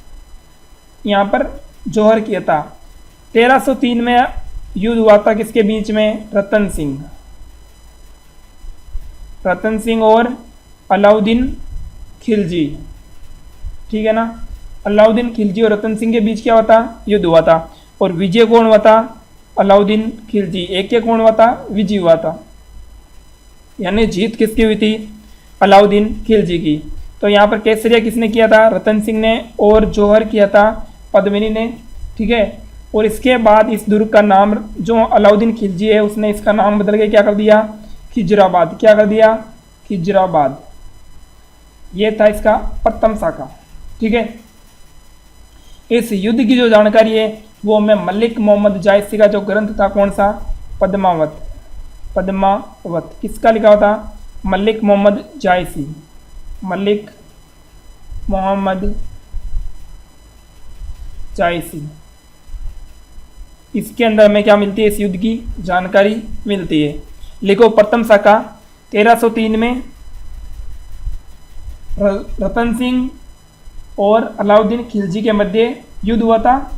यहाँ पर जौहर किया था। 1303 में युद्ध हुआ था किसके बीच में, रतन सिंह और अलाउद्दीन खिलजी, ठीक है ना। अलाउद्दीन खिलजी और रतन सिंह के बीच क्या हुआ था, युद्ध हुआ था। और विजय कौन हुआ था, अलाउद्दीन खिलजी। एक के कौन हुआ था, विजय हुआ था, यानी जीत किसकी हुई थी, अलाउद्दीन खिलजी की। तो यहाँ पर केसरिया किसने किया था, रतन सिंह ने, और जौहर किया था पद्मिनी ने, ठीक है। और इसके बाद इस दुर्ग का नाम, जो अलाउद्दीन खिलजी है उसने इसका नाम बदल के क्या कर दिया, खिजराबाद। क्या कर दिया, खिजराबाद। ये था इसका प्रथम साका, ठीक है। इस युद्ध की जो जानकारी है वो मैं मलिक मोहम्मद जायसी का जो ग्रंथ था, कौन सा, पद्मावत। किसका लिखा हुआ था, मलिक मोहम्मद जायसी। मलिक मोहम्मद जायसी। इसके अंदर में क्या मिलती है, इस युद्ध की जानकारी मिलती है। लिखो, प्रथम साका 1303 में रतन सिंह और अलाउद्दीन खिलजी के मध्य युद्ध हुआ था,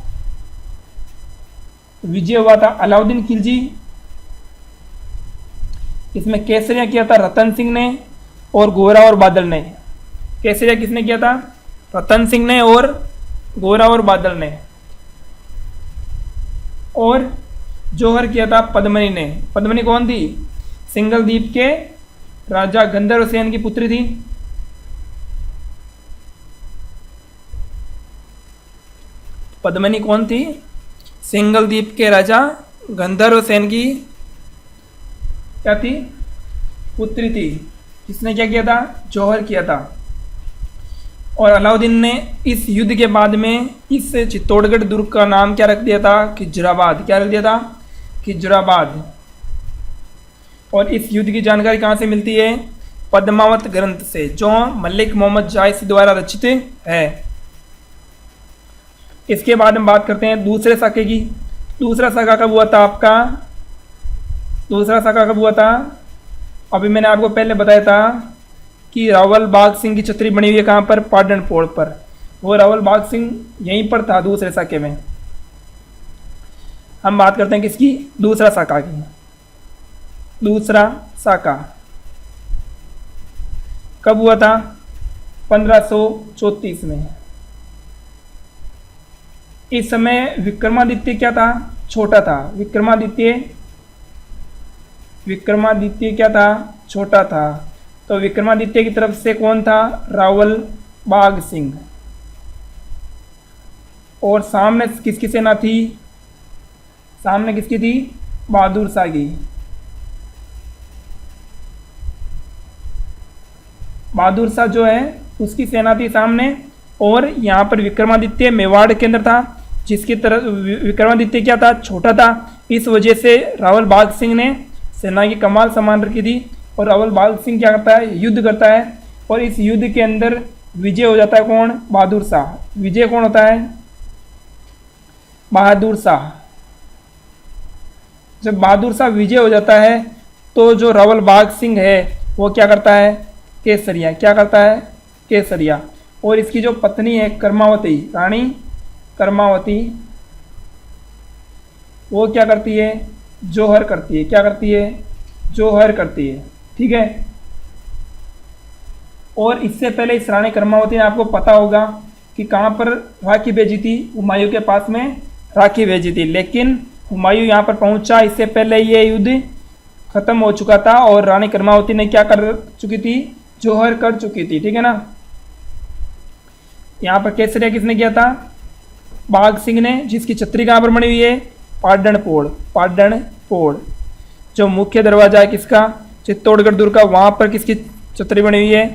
विजय हुआ था अलाउद्दीन खिलजी। इसमें केसरिया किया था रतन सिंह ने और गोरा और बादल ने। केसरिया किसने किया था, रतन सिंह ने और गोरा और बादल ने। और जौहर किया था पद्मिनी ने। पद्मिनी कौन थी, सिंघल द्वीप के राजा गंधर्व सेन की पुत्री थी। पद्मिनी कौन थी, सिंघल द्वीप के राजा गंधर्व सेन की क्या थी, पुत्री थी। किसने क्या किया था, जौहर किया था। और अलाउद्दीन ने इस युद्ध के बाद में इस चित्तौड़गढ़ दुर्ग का नाम क्या रख दिया था, खिजराबाद। क्या रख दिया था, खिजराबाद। और इस युद्ध की जानकारी कहाँ से मिलती है, पद्मावत ग्रंथ से, जो मलिक मोहम्मद जायसी द्वारा रचित है। इसके बाद हम बात करते हैं दूसरे साके की। दूसरा साका कब हुआ था आपका, दूसरा साका कब हुआ था, अभी मैंने आपको पहले बताया था कि रावल बाग सिंह की छतरी बनी हुई है कहाँ पर, पाटनपोड़ पर। वो रावल बाग सिंह यहीं पर था दूसरे साके में। हम बात करते हैं किसकी, दूसरा साका की। दूसरा साका कब हुआ था, 1534 में। इस समय विक्रमादित्य क्या था, छोटा था। विक्रमादित्य क्या था, छोटा था। तो विक्रमादित्य की तरफ से कौन था, रावल बाग सिंह। और सामने किसकी सेना थी, सामने किसकी थी, बहादुर शाह की। बहादुर शाह जो है उसकी सेना थी सामने, और यहाँ पर विक्रमादित्य मेवाड़ के अंदर था, जिसकी तरह विक्रमादित्य क्या था, छोटा था। इस वजह से रावल बाघ सिंह ने सेना की कमान संभाल रखी थी। और रावल बाघ सिंह क्या करता है, युद्ध करता है, और इस युद्ध के अंदर विजय हो जाता है कौन, बहादुर शाह। विजय कौन होता है, बहादुर शाह। जब बहादुर शाह विजय हो जाता है तो जो रावल बाघ सिंह है वो क्या करता है, केसरिया। क्या करता है, केसरिया। और इसकी जो पत्नी है कर्मावती, रानी कर्मावती, वो क्या करती है, जोहर करती है। क्या करती है, जोहर करती है। ठीक है। और इससे पहले इस रानी कर्मावती ने, आपको पता होगा कि कहाँ पर राखी भेजी थी, हुमायूं के पास में राखी भेजी थी। लेकिन हुमायूं यहाँ पर पहुंचा, इससे पहले ये युद्ध खत्म हो चुका था और रानी कर्मावती ने क्या कर चुकी थी, जोहर कर चुकी थी। ठीक है ना। यहाँ पर केसरिया किसने किया था, बाघ सिंह ने, जिसकी छतरी कहाँ पर बनी हुई है, पाटणपोड़। पाटणपोड़ जो मुख्य दरवाजा है किसका, चित्तौड़गढ़ दुर्ग का, वहाँ पर किसकी छतरी बनी हुई है,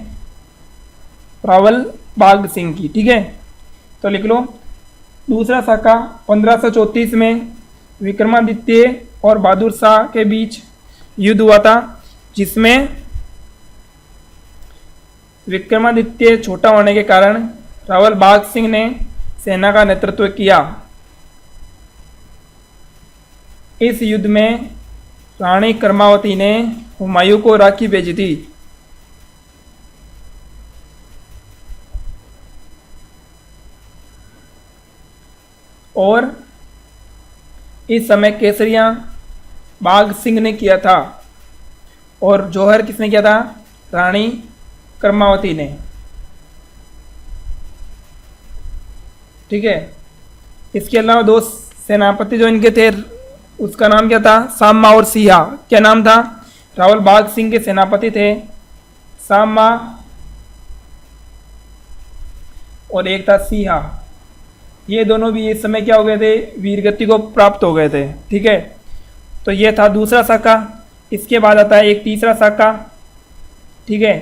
रावल बाघ सिंह की। ठीक है। तो लिख लो। दूसरा साका 1534 में विक्रमादित्य और बहादुर शाह के बीच युद्ध हुआ था, जिसमें विक्रमादित्य छोटा होने के कारण रावल बाघ सिंह ने सेना का नेतृत्व किया। इस युद्ध में रानी कर्मावती ने हुमायूं को राखी भेजी थी। और इस समय केसरिया बाघ सिंह ने किया था और जौहर किसने किया था, रानी कर्मावती ने। ठीक है। इसके अलावा दो सेनापति जो इनके थे, उसका नाम क्या था, सामा और सिहा। क्या नाम था, रावल बाघ सिंह के सेनापति थे सामा और एक था सिहा। ये दोनों भी इस समय क्या हो गए थे, वीरगति को प्राप्त हो गए थे। ठीक है। तो ये था दूसरा साका। इसके बाद आता है एक तीसरा साका। ठीक है।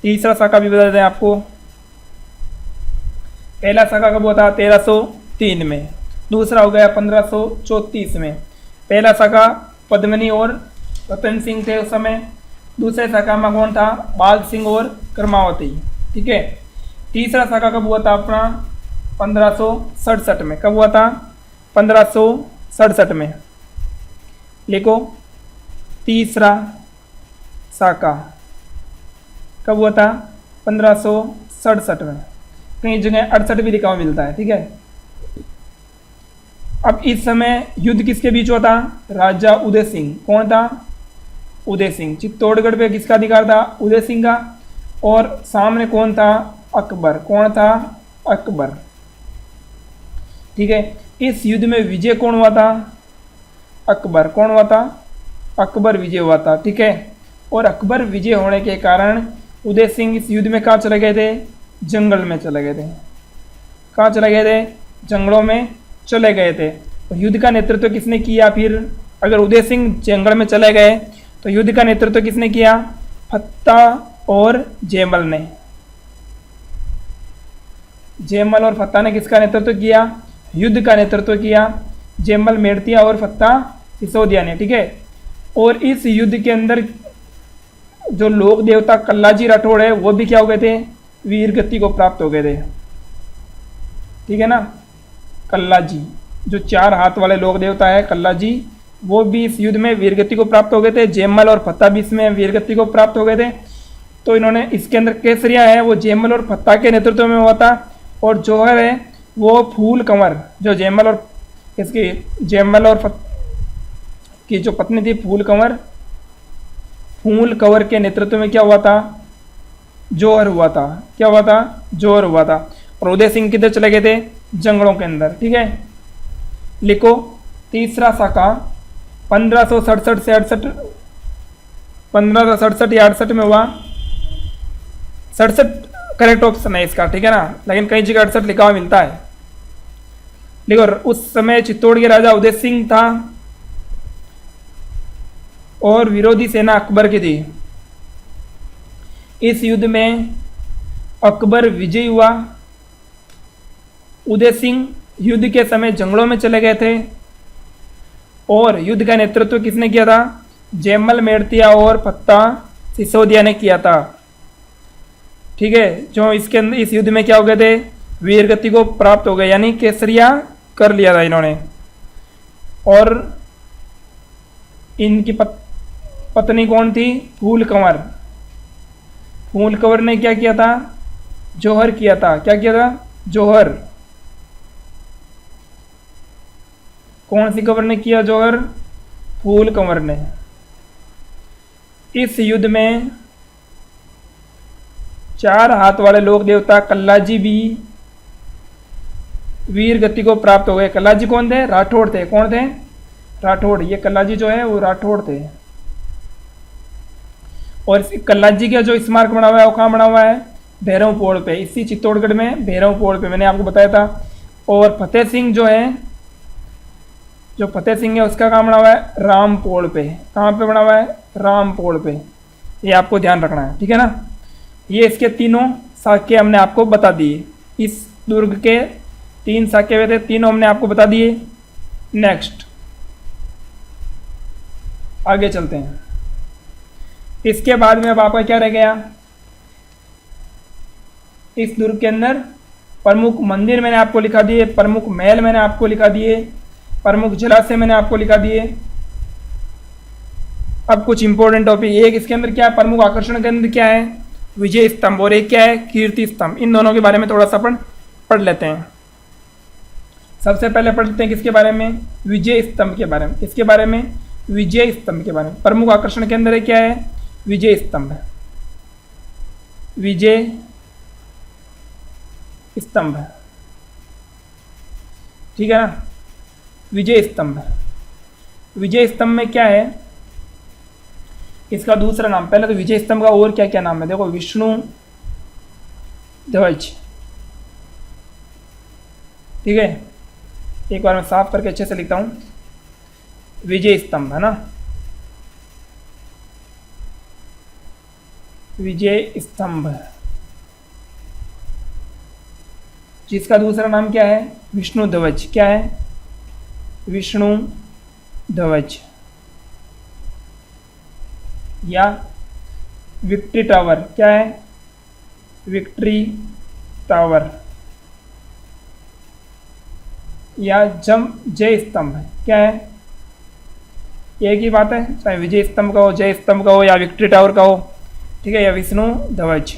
तीसरा साका भी बता देते हैं आपको। पहला साका कब हुआ था, 1303 में। दूसरा हो गया 1534 में। पहला साका पद्मिनी और रतन सिंह थे उस समय। दूसरे साका में कौन था, बाघ सिंह और कर्मावती। ठीक है। तीसरा साका कब हुआ था अपना, 1567 में। कब हुआ था, 1567 में। लिखो तीसरा साका कब हुआ था, 1567 में। कई जगह 68 भी लिखा हुआ मिलता है। ठीक है। अब इस समय युद्ध किसके बीच हुआ था, राजा उदय सिंह। कौन था, उदय सिंह। चित्तौड़गढ़ पे किसका अधिकार था, उदय सिंह का। और सामने कौन था, अकबर। कौन था, अकबर। ठीक है। इस युद्ध में विजय कौन हुआ था, अकबर। कौन हुआ था, अकबर विजय हुआ था। ठीक है। और अकबर विजय होने के कारण उदय सिंह इस युद्ध में कहाँ चले गए थे, जंगल में चले गए थे। कहाँ चले गए थे, जंगलों में चले गए थे। और युद्ध का नेतृत्व किसने किया फिर, अगर उदय सिंह जंगल में चले गए तो युद्ध का नेतृत्व किसने किया, फत्ता और जयमल ने। जयमल और फत्ता ने किसका नेतृत्व किया, युद्ध का नेतृत्व किया। जयमल मेड़तिया और फत्ता सिसोदिया ने। ठीक है। और इस युद्ध के अंदर जो लोक देवता कल्लाजी राठौड़ है वो भी क्या हो गए थे, वीर गति को प्राप्त हो गए थे। ठीक है ना। कल्लाजी जो 4 हाथ वाले लोक देवता है कल्लाजी, वो भी इस युद्ध में वीरगति को प्राप्त हो गए थे। जयमल और फत्ता भी इसमें वीरगति को प्राप्त हो गए थे। तो इन्होंने, इसके अंदर केसरिया है वो जयमल और फत्ता के नेतृत्व में हुआ था। और जौहर है वो फूल कंवर, जो जयमल और इसकी जयमल और की जो पत्नी थी फूल कंवर के नेतृत्व में क्या हुआ था, जौहर हुआ था। क्या हुआ था, जौहर हुआ था। और उदय सिंह किधर चले गए थे, जंगलों के अंदर। ठीक है। लिखो तीसरा साका 1567 से 68, 1567 या 68 में हुआ। 67 करेक्ट ऑप्शन है इसका। ठीक है ना, लेकिन कई जगह 68 लिखा हुआ मिलता है। देखो उस समय चित्तौड़ के राजा उदय सिंह था और विरोधी सेना अकबर की थी। इस युद्ध में अकबर विजयी हुआ उदय सिंह युद्ध के समय जंगलों में चले गए थे और युद्ध का नेतृत्व किसने किया था? जयमल मेड़तिया और फत्ता सिसोदिया ने किया था। ठीक है, जो इसके अंदर इस युद्ध में क्या हो गए थे? वीर गति को प्राप्त हो गए, यानी केसरिया कर लिया था इन्होंने। और इनकी पत्नी कौन थी? फूल कंवर। फूल कंवर ने क्या किया था? जौहर किया था। क्या किया था? जौहर। कौन सी कंवर ने किया जौहर? फूल कंवर ने। इस युद्ध में 4 हाथ वाले लोक देवता कल्लाजी भी वीर गति को प्राप्त हो गए। कल्लाजी कौन थे? राठौड़ थे। कौन थे? राठौड़। ये कल्लाजी जो है वो राठौड़ थे। और इस कल्लाजी का जो स्मारक बना हुआ है वो कहाँ बना हुआ है? भैरव पोड़ पे, इसी चित्तौड़गढ़ में भैरव पोड़ पे, मैंने आपको बताया था। और फतेह सिंह जो है, जो फतेह सिंह है उसका कहाँ बना हुआ है? रामपोड़ पे। कहाँ पे बना हुआ है? रामपोड़ पे। ये आपको ध्यान रखना है, ठीक है ना। ये इसके तीनों साक्ष्य हमने आपको बता दिए। इस दुर्ग के 3 साक्ष्य हुए थे, तीनों हमने आपको बता दिए। नेक्स्ट आगे चलते हैं। इसके बाद में अब आपका क्या रह गया? इस दुर्ग के अंदर प्रमुख मंदिर मैंने आपको लिखा दिए, प्रमुख महल मैंने आपको लिखा दिए, प्रमुख जलाशय मैंने आपको लिखा दिए। अब कुछ इंपॉर्टेंट टॉपिक, एक इसके अंदर क्या है? प्रमुख आकर्षण केंद्र क्या है? विजय स्तंभ। और एक क्या है? कीर्ति स्तंभ। इन दोनों के बारे में थोड़ा सा अपन पढ़ लेते हैं। सबसे पहले पढ़ते हैं किसके बारे में? विजय स्तंभ के बारे में। किसके बारे में? विजय स्तंभ के बारे में। प्रमुख आकर्षण केंद्र क्या है? विजय स्तंभ। विजय स्तंभ, ठीक है ना। विजय स्तंभ। विजय स्तंभ में क्या है? इसका दूसरा नाम, पहले तो विजय स्तंभ का और क्या क्या नाम है देखो। विष्णु ध्वज, ठीक है। एक बार मैं साफ करके अच्छे से लिखता हूं। विजय स्तंभ है ना, विजय स्तंभ, जिसका दूसरा नाम क्या है? विष्णु ध्वज। क्या है? विष्णु ध्वज या विक्ट्री टावर। क्या है? विक्ट्री टावर या जय स्तंभ। क्या है? एक ही बात है, चाहे विजय स्तंभ का हो, जय स्तंभ का हो या विक्ट्री टावर का हो, ठीक है, या विष्णु ध्वज।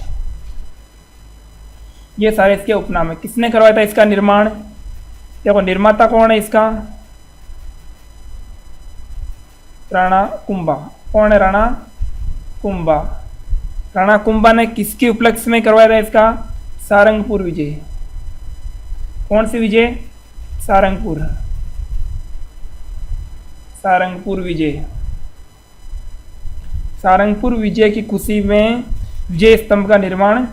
ये सारे इसके उपनाम है। किसने करवाया था इसका निर्माण? देखो निर्माता कौन है इसका? राणा कुंभा। कौन है? राणा कुंभा। राणा कुंभा ने किसके उपलक्ष्य में करवाया था इसका? सारंगपुर विजय। कौन सी विजय? सारंगपुर। सारंगपुर विजय। सारंगपुर विजय की खुशी में विजय स्तंभ का निर्माण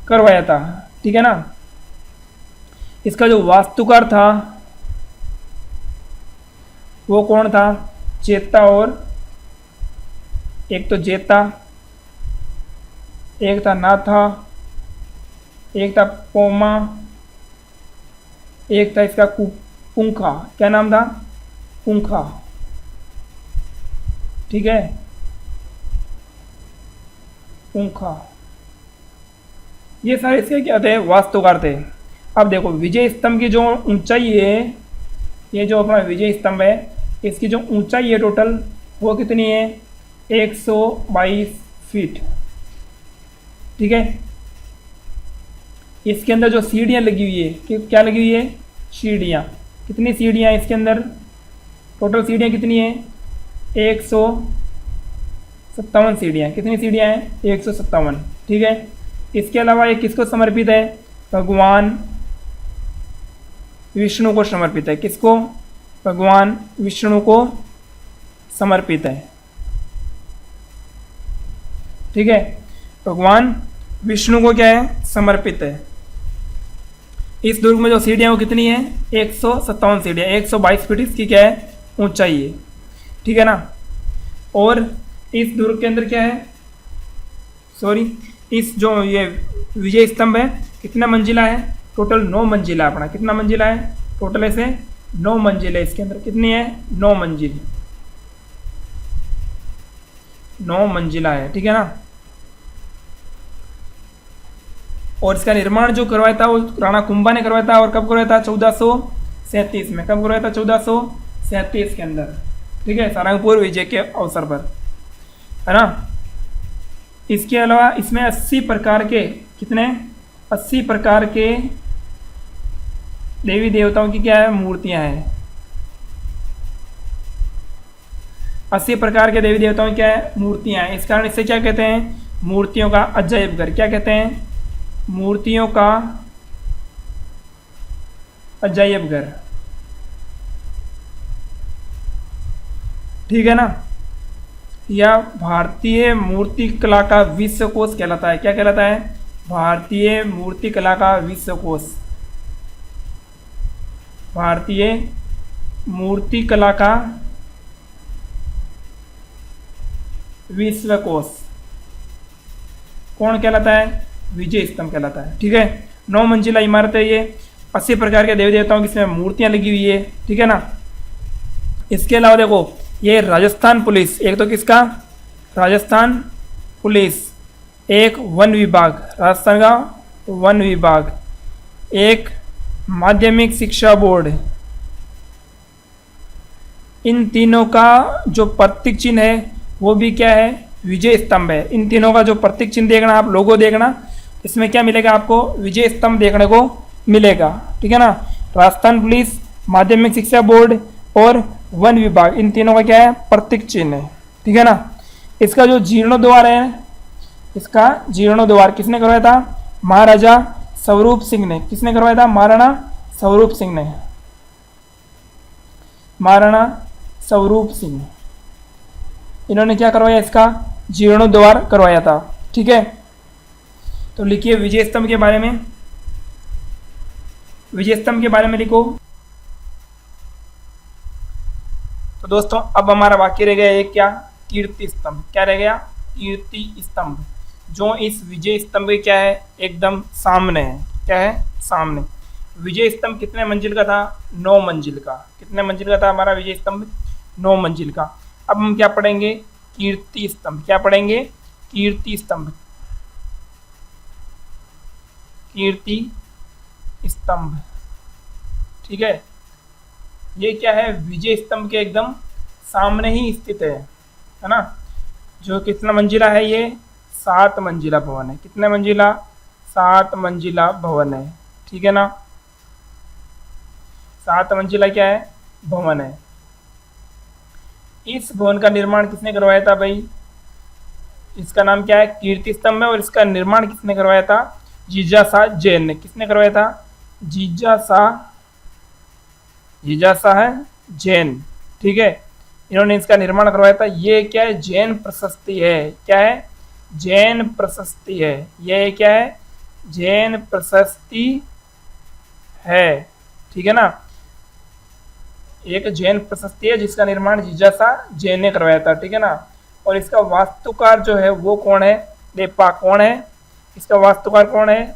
करवाया था, ठीक है ना। इसका जो वास्तुकार था वो कौन था? जेता। और एक तो जेता, एक था नाथा, एक था पोमा, एक था इसका पुंखा। क्या नाम था? पुंखा, ठीक है, पुंखा। ये सारे इसके क्या थे? वास्तुकार थे। अब देखो विजय स्तंभ की जो ऊंचाई है, ये जो अपना विजय स्तंभ है, इसकी जो ऊंचाई है टोटल वो कितनी है? 122 फीट, ठीक है। इसके अंदर जो सीढ़ियाँ लगी हुई है, क्या लगी हुई है? सीढ़ियाँ। कितनी सीढ़ियाँ हैं इसके अंदर? टोटल सीढ़ियाँ कितनी है? 157 सीढ़ियाँ। कितनी सीढ़ियाँ हैं? 157, ठीक है। इसके अलावा ये किसको समर्पित है? भगवान विष्णु को समर्पित है। किसको? भगवान विष्णु को समर्पित है, ठीक है। भगवान विष्णु को क्या है? समर्पित है। इस दुर्ग में जो सीढ़ियाँ वो कितनी है? 157 सीढ़ियाँ। 122 फीट इसकी क्या है? ऊंचाई है, ठीक है ना। और इस दुर्ग के अंदर क्या है? सॉरी, इस जो ये विजय स्तंभ है कितना मंजिला है? टोटल 9 मंजिला अपना, कितना मंजिला है टोटल, ऐसे 9 मंजिल है इसके अंदर, कितनी है 9 मंजिल, 9 मंजिला है, ठीक है ना। और इसका निर्माण जो करवाया था वो राणा कुंभा ने करवाया था, और कब करवाया था 1437 में, कब करवाया था 1437 के अंदर, ठीक है, सारंगपुर विजय के अवसर पर, है ना। इसके अलावा इसमें 80 प्रकार के, कितने 80 प्रकार के देवी देवताओं की क्या है मूर्तियां हैं, 80 प्रकार के देवी देवताओं की क्या है मूर्तियां हैं। इस कारण इसे क्या कहते हैं, मूर्तियों का अजायब घर, क्या कहते हैं, मूर्तियों का अजायब घर, ठीक है ना। या भारतीय मूर्ति कला का विश्वकोश कहलाता है, क्या कहलाता है, भारतीय मूर्ति कला का विश्वकोश, भारतीय मूर्ति कला का विश्वकोश कौन कहलाता है, विजय स्तंभ कहलाता है, ठीक है। 9 मंजिला इमारत है ये, 80 प्रकार के देवी देवताओं की इसमें मूर्तियां लगी हुई है, ठीक है ना। इसके अलावा देखो ये राजस्थान पुलिस, एक तो किसका राजस्थान पुलिस, एक वन विभाग, राजस्थान का वन विभाग, एक माध्यमिक शिक्षा बोर्ड, इन तीनों का जो प्रतीक चिन्ह है वो भी क्या है विजय स्तंभ है। इन तीनों का जो प्रतीक चिन्ह देखना, आप लोगो देखना, इसमें क्या मिलेगा आपको विजय स्तंभ देखने को मिलेगा, ठीक है ना। राजस्थान पुलिस, माध्यमिक शिक्षा बोर्ड और वन विभाग, इन तीनों का क्या है प्रतीक चिन्ह है, ठीक है ना। इसका जो जीर्णोद्वार है, इसका जीर्णोद्वार किसने करवाया था, महाराजा स्वरूप सिंह ने, किसने करवाया था, महाराणा स्वरूप सिंह ने, महाराणा स्वरूप सिंह, इन्होंने क्या करवाया, इसका जीर्णोद्वार करवाया था, ठीक है। तो लिखिए विजय स्तंभ के बारे में, विजय स्तंभ के बारे में लिखो। तो दोस्तों अब हमारा बाकी रह गया एक क्या, कीर्ति स्तंभ, क्या रह गया, कीर्ति स्तंभ, जो इस विजय स्तंभ के क्या है एकदम सामने है, क्या है सामने। विजय स्तंभ कितने मंजिल का था, 9 मंजिल का, कितने मंजिल का था हमारा विजय स्तंभ, 9 मंजिल का। अब हम क्या पढ़ेंगे, कीर्ति स्तंभ, क्या पढ़ेंगे, कीर्ति स्तंभ, कीर्ति स्तंभ, ठीक है। ये क्या है विजय स्तंभ के एकदम सामने ही स्थित है ना। जो कितना मंजिला है, ये 7 मंजिला भवन है, कितने मंजिला, 7 मंजिला भवन है, ठीक है ना। 7 मंजिला क्या है भवन है। इस भवन का निर्माण किसने करवाया था भाई, इसका नाम क्या है कीर्ति स्तंभ है, और इसका निर्माण किसने करवाया था, जीजाशाह जैन ने, किसने करवाया था, जीजाशाह जैन, ठीक है, इन्होंने इसका निर्माण करवाया था। ये क्या है जैन प्रशस्ति है, क्या है जैन प्रशस्ति है, ये क्या है जैन प्रशस्ति है, ठीक है ना। एक जैन प्रशस्ति है जिसका निर्माण जीजाशाह जैन ने करवाया था, ठीक है ना। और इसका वास्तुकार जो है वो कौन है, लेपाक, कौन है इसका वास्तुकार, कौन है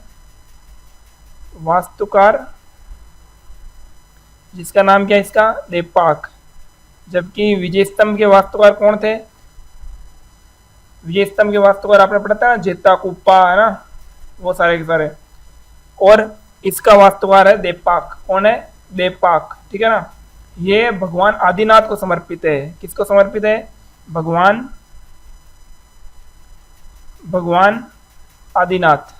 वास्तुकार, जिसका नाम क्या है इसका लेपाक। जबकि विजय स्तंभ के वास्तुकार कौन थे, विजय स्तंभ के वास्तुकार आपने पढ़ा था ना, जेता कुप्पा, है ना, वो सारे के सारे। और इसका वास्तुकार है देपाक, कौन है देपाक, ठीक है ना। ये भगवान आदिनाथ को समर्पित है, किसको समर्पित है, भगवान आदिनाथ,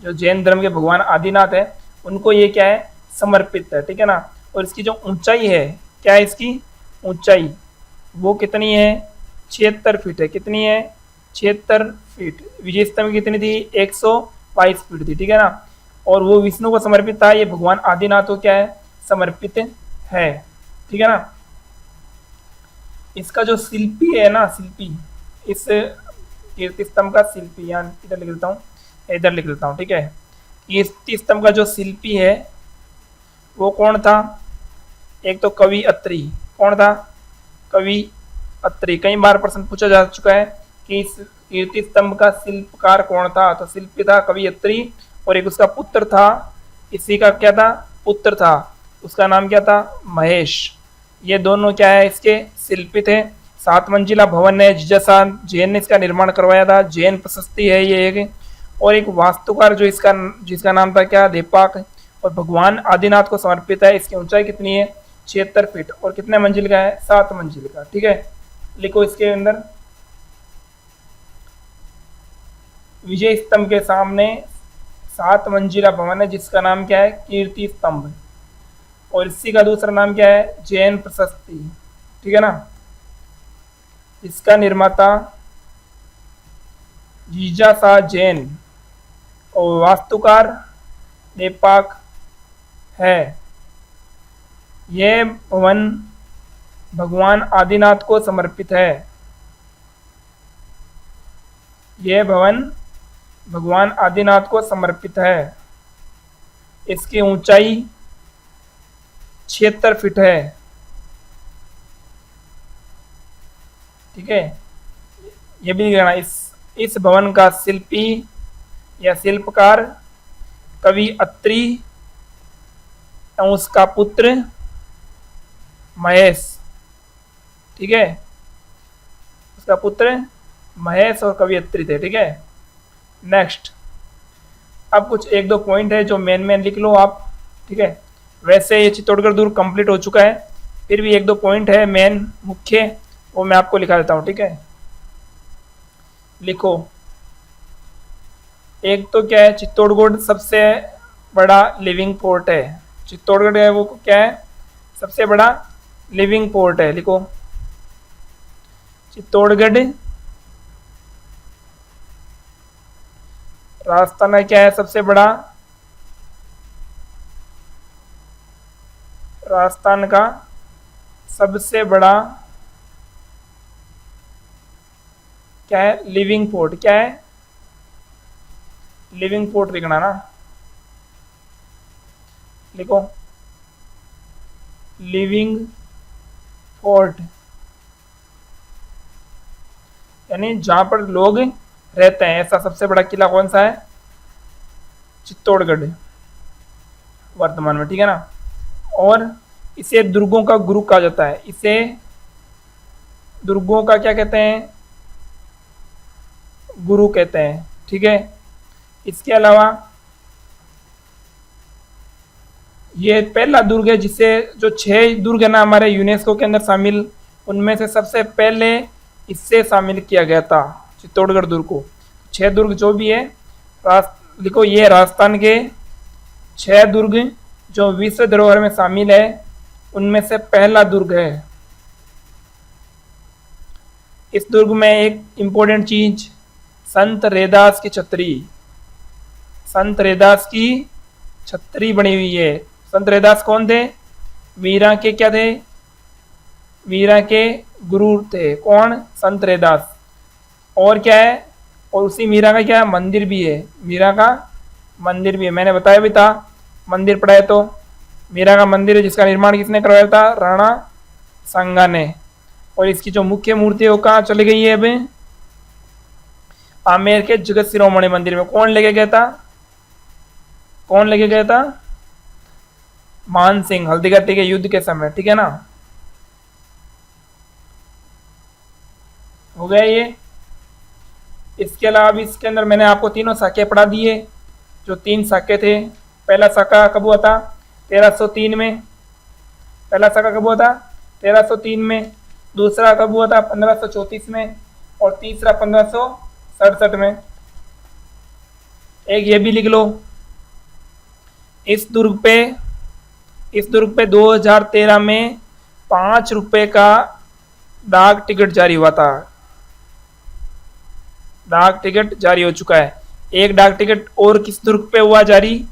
जो जैन धर्म के भगवान आदिनाथ है उनको ये क्या है समर्पित है, ठीक है ना। और इसकी जो ऊंचाई है, क्या है इसकी ऊंचाई, वो कितनी है 76 फीट है, कितनी है 76 फीट। विजय स्तंभ कितनी थी 122 फीट थी, ठीक है ना। और वो विष्णु को समर्पित था, ये भगवान आदिनाथ को क्या है समर्पित है, ठीक है ना। इसका जो शिल्पी है ना, शिल्पी, इस कीर्ति स्तंभ का शिल्पी, यहाँ इधर लिख देता हूँ, इधर लिख देता हूँ, ठीक है। कीर्ति स्तंभ का जो शिल्पी है वो कौन था, एक तो कवि अत्रि, कौन था कवि अत्रि। कई बार प्रश्न पूछा जा चुका है कि इस कीर्ति स्तंभ का शिल्पकार कौन था? तो शिल्पी था कवि अत्रि, और एक उसका पुत्र था, इसी का क्या था, पुत्र था, उसका नाम क्या था, महेश। ये दोनों क्या है, इसके शिल्पी थे। 7 मंजिला भवन है, जिजासा जैन ने इसका निर्माण करवाया था, जैन प्रशस्ति है ये एक। और एक वास्तुकार जो जिसका नाम था क्या, दीपक, और भगवान आदिनाथ को समर्पित है। इसकी ऊंचाई कितनी है, 76 फीट, और कितने मंजिल का है, 7 मंजिल का। ठीक है, लिखो इसके अंदर, विजय स्तंभ के सामने 7 मंजिला भवन है, जिसका नाम क्या है, कीर्ति स्तंभ, और इसी का दूसरा नाम क्या है, जैन प्रशस्ति। ठीक है ना। इसका निर्माता जिजासा जैन और वास्तुकार दीपक है। यह भवन भगवान आदिनाथ को समर्पित है। यह भवन भगवान आदिनाथ को समर्पित है। इसकी ऊंचाई 76 फीट है। ठीक है, यह भी लिखना। इस भवन का शिल्पी या शिल्पकार कवि अत्रि एवं उसका पुत्र महेश। ठीक है, उसका पुत्र महेश और कवि अत्रि थे। ठीक है, नेक्स्ट। अब कुछ 1-2 पॉइंट है जो मेन लिख लो आप। ठीक है, वैसे ये चित्तौड़गढ़ दुर्ग कंप्लीट हो चुका है, फिर भी 1-2 पॉइंट है मेन मुख्य, वो मैं आपको लिखा देता हूँ। ठीक है, लिखो। एक तो क्या है, चित्तौड़गढ़ सबसे बड़ा लिविंग पोर्ट है। चित्तौड़गढ़ है वो क्या है, सबसे बड़ा लिविंग पोर्ट है। लिखो, चित्तौड़गढ़ राजस्थान में क्या है, सबसे बड़ा, राजस्थान का सबसे बड़ा क्या है, लिविंग पोर्ट। क्या है, लिविंग पोर्ट लिखना ना। लिखो, लिविंग पोर्ट, यानी जहां पर लोग रहते हैं, ऐसा सबसे बड़ा किला कौन सा है, चित्तौड़गढ़ वर्तमान में। ठीक है ना। और इसे दुर्गों का गुरु कहा जाता है। इसे दुर्गों का क्या कहते हैं, गुरु कहते हैं। ठीक है, इसके अलावा ये पहला दुर्ग है जिसे, जो 6 दुर्ग है ना हमारे यूनेस्को के अंदर शामिल, उनमें से सबसे पहले इससे शामिल किया गया था चित्तौड़गढ़ दुर्ग को। 6 दुर्ग जो भी है, लिखो, ये राजस्थान के 6 दुर्ग जो विश्व धरोहर में शामिल है, उनमें से पहला दुर्ग है। इस दुर्ग में एक इंपॉर्टेंट चीज, संत रैदास की छतरी, संत रैदास की छतरी बनी हुई है। संत रैदास कौन थे, मीरा के क्या थे, मीरा के गुरु थे। कौन, संत रैदास। और क्या है, और उसी मीरा का क्या मंदिर भी है, मीरा का मंदिर भी है। मैंने बताया भी था, मंदिर पढ़ाया तो। मीरा का मंदिर है जिसका निर्माण किसने करवाया था, राणा सांगा ने। और इसकी जो मुख्य मूर्ति है वो कहाँ चली गई है अभी, आमेर के जगत शिरोमणि मंदिर में। कौन लेके गया था, कौन लेके गया था, मान सिंह, हल्दीघाटी के युद्ध के समय। ठीक है ना, हो गया ये। इसके अलावा भी इसके अंदर मैंने आपको तीनों साके पढ़ा दिए, जो 3 साके थे। पहला साका कब हुआ था, 1303 में। पहला साका कब हुआ था, 1303 में। दूसरा कब हुआ था, 1534 में। और तीसरा 1567 में। एक ये भी लिख लो, इस दुर्ग पे 2013 में 5 रुपए का डाक टिकट जारी हुआ था। डाक टिकट जारी हो चुका है। एक डाक टिकट और किस दुर्ग पे हुआ जारी,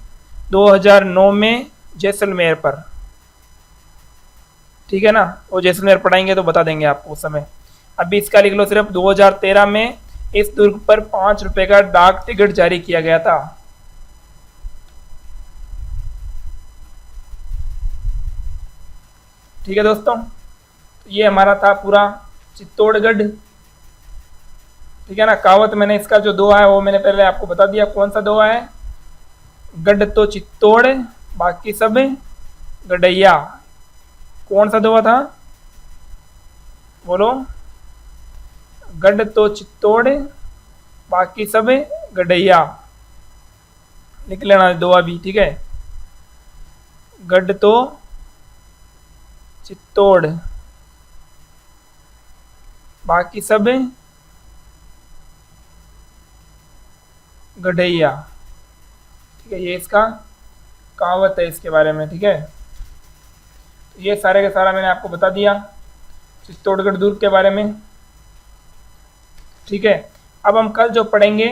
2009 में जैसलमेर पर। ठीक है ना, वो जैसलमेर पढ़ाएंगे तो बता देंगे आपको उस समय। अभी इसका लिख लो, सिर्फ 2013 में इस दुर्ग पर 5 रुपए का डाक टिकट जारी किया गया था। ठीक है दोस्तों, ये हमारा था पूरा चित्तौड़गढ़ ठीक है ना। कहावत मैंने इसका जो दोहा है वो मैंने पहले आपको बता दिया, कौन सा दोहा है, गढ़ तो चित्तौड़ बाकी सब गडैया। कौन सा दोहा था, बोलो, गढ़ तो चित्तौड़ बाकी सब गडैया, लिख लेना दोहा भी, ठीक है। गढ़ तो चित्तौड़ बाकी सब गडैया, ठीक है। ये इसका कहावत है इसके बारे में, ठीक है। तो ये सारे का सारा मैंने आपको बता दिया चित्तौड़गढ़ दुर्ग के बारे में, ठीक है। अब हम कल जो पढ़ेंगे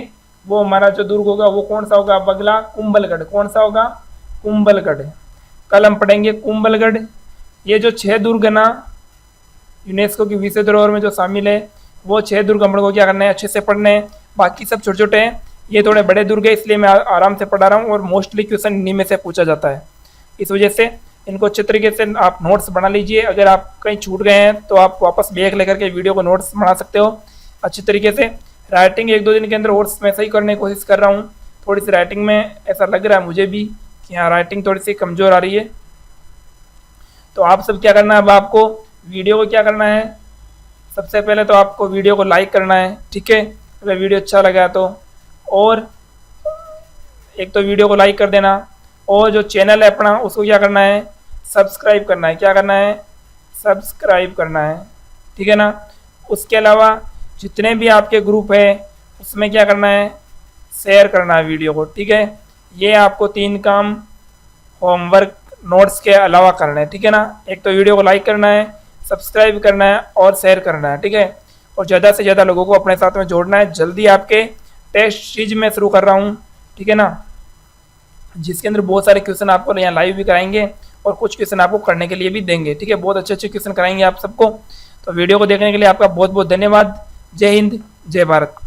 वो हमारा जो दुर्ग होगा वो कौन सा होगा, अब अगला कुंभलगढ़। कौन सा होगा, कुंभलगढ़। कल हम पढ़ेंगे कुंभलगढ़। ये जो 6 दुर्ग है ना यूनेस्को की विश्व धरोहर में जो शामिल है, वो 6 दुर्ग हम लोग को क्या करना है, अच्छे से पढ़ने हैं। बाकी सब छोटे छोटे हैं, ये थोड़े बड़े दुर्ग है, इसलिए मैं आराम से पढ़ा रहा हूँ और मोस्टली क्वेश्चन इन्हीं में से पूछा जाता है। इस वजह से इनको अच्छे तरीके से आप नोट्स बना लीजिए। अगर आप कहीं छूट गए हैं तो आप वापस बैक लेकर के वीडियो को नोट्स बना सकते हो अच्छी तरीके से। राइटिंग 1-2 दिन के अंदर और मैं सही करने की कोशिश कर रहा हूँ। थोड़ी सी राइटिंग में ऐसा लग रहा है मुझे भी कि हाँ राइटिंग थोड़ी सी कमज़ोर आ रही है। तो आप सब क्या करना है, अब आपको वीडियो को क्या करना है, सबसे पहले तो आपको वीडियो को लाइक करना है, ठीक है। अगर वीडियो अच्छा लगा तो, और एक तो वीडियो को लाइक कर देना, और जो चैनल है अपना उसको क्या करना है, सब्सक्राइब करना है। क्या करना है, सब्सक्राइब करना है, ठीक है ना। उसके अलावा जितने भी आपके ग्रुप है उसमें क्या करना है, शेयर करना है वीडियो को, ठीक है। ये आपको 3 काम होमवर्क नोट्स के अलावा करना है, ठीक है ना। एक तो वीडियो को लाइक करना है, सब्सक्राइब करना है और शेयर करना है, ठीक है। और ज़्यादा से ज़्यादा लोगों को अपने साथ में जोड़ना है। जल्दी आपके टेस्ट सीरीज में शुरू कर रहा हूँ, ठीक है ना, जिसके अंदर बहुत सारे क्वेश्चन आपको यहाँ लाइव भी कराएंगे और कुछ क्वेश्चन आपको करने के लिए भी देंगे, ठीक है। बहुत अच्छे अच्छे क्वेश्चन कराएंगे आप सबको। तो वीडियो को देखने के लिए आपका बहुत बहुत धन्यवाद। जय हिंद, जय भारत।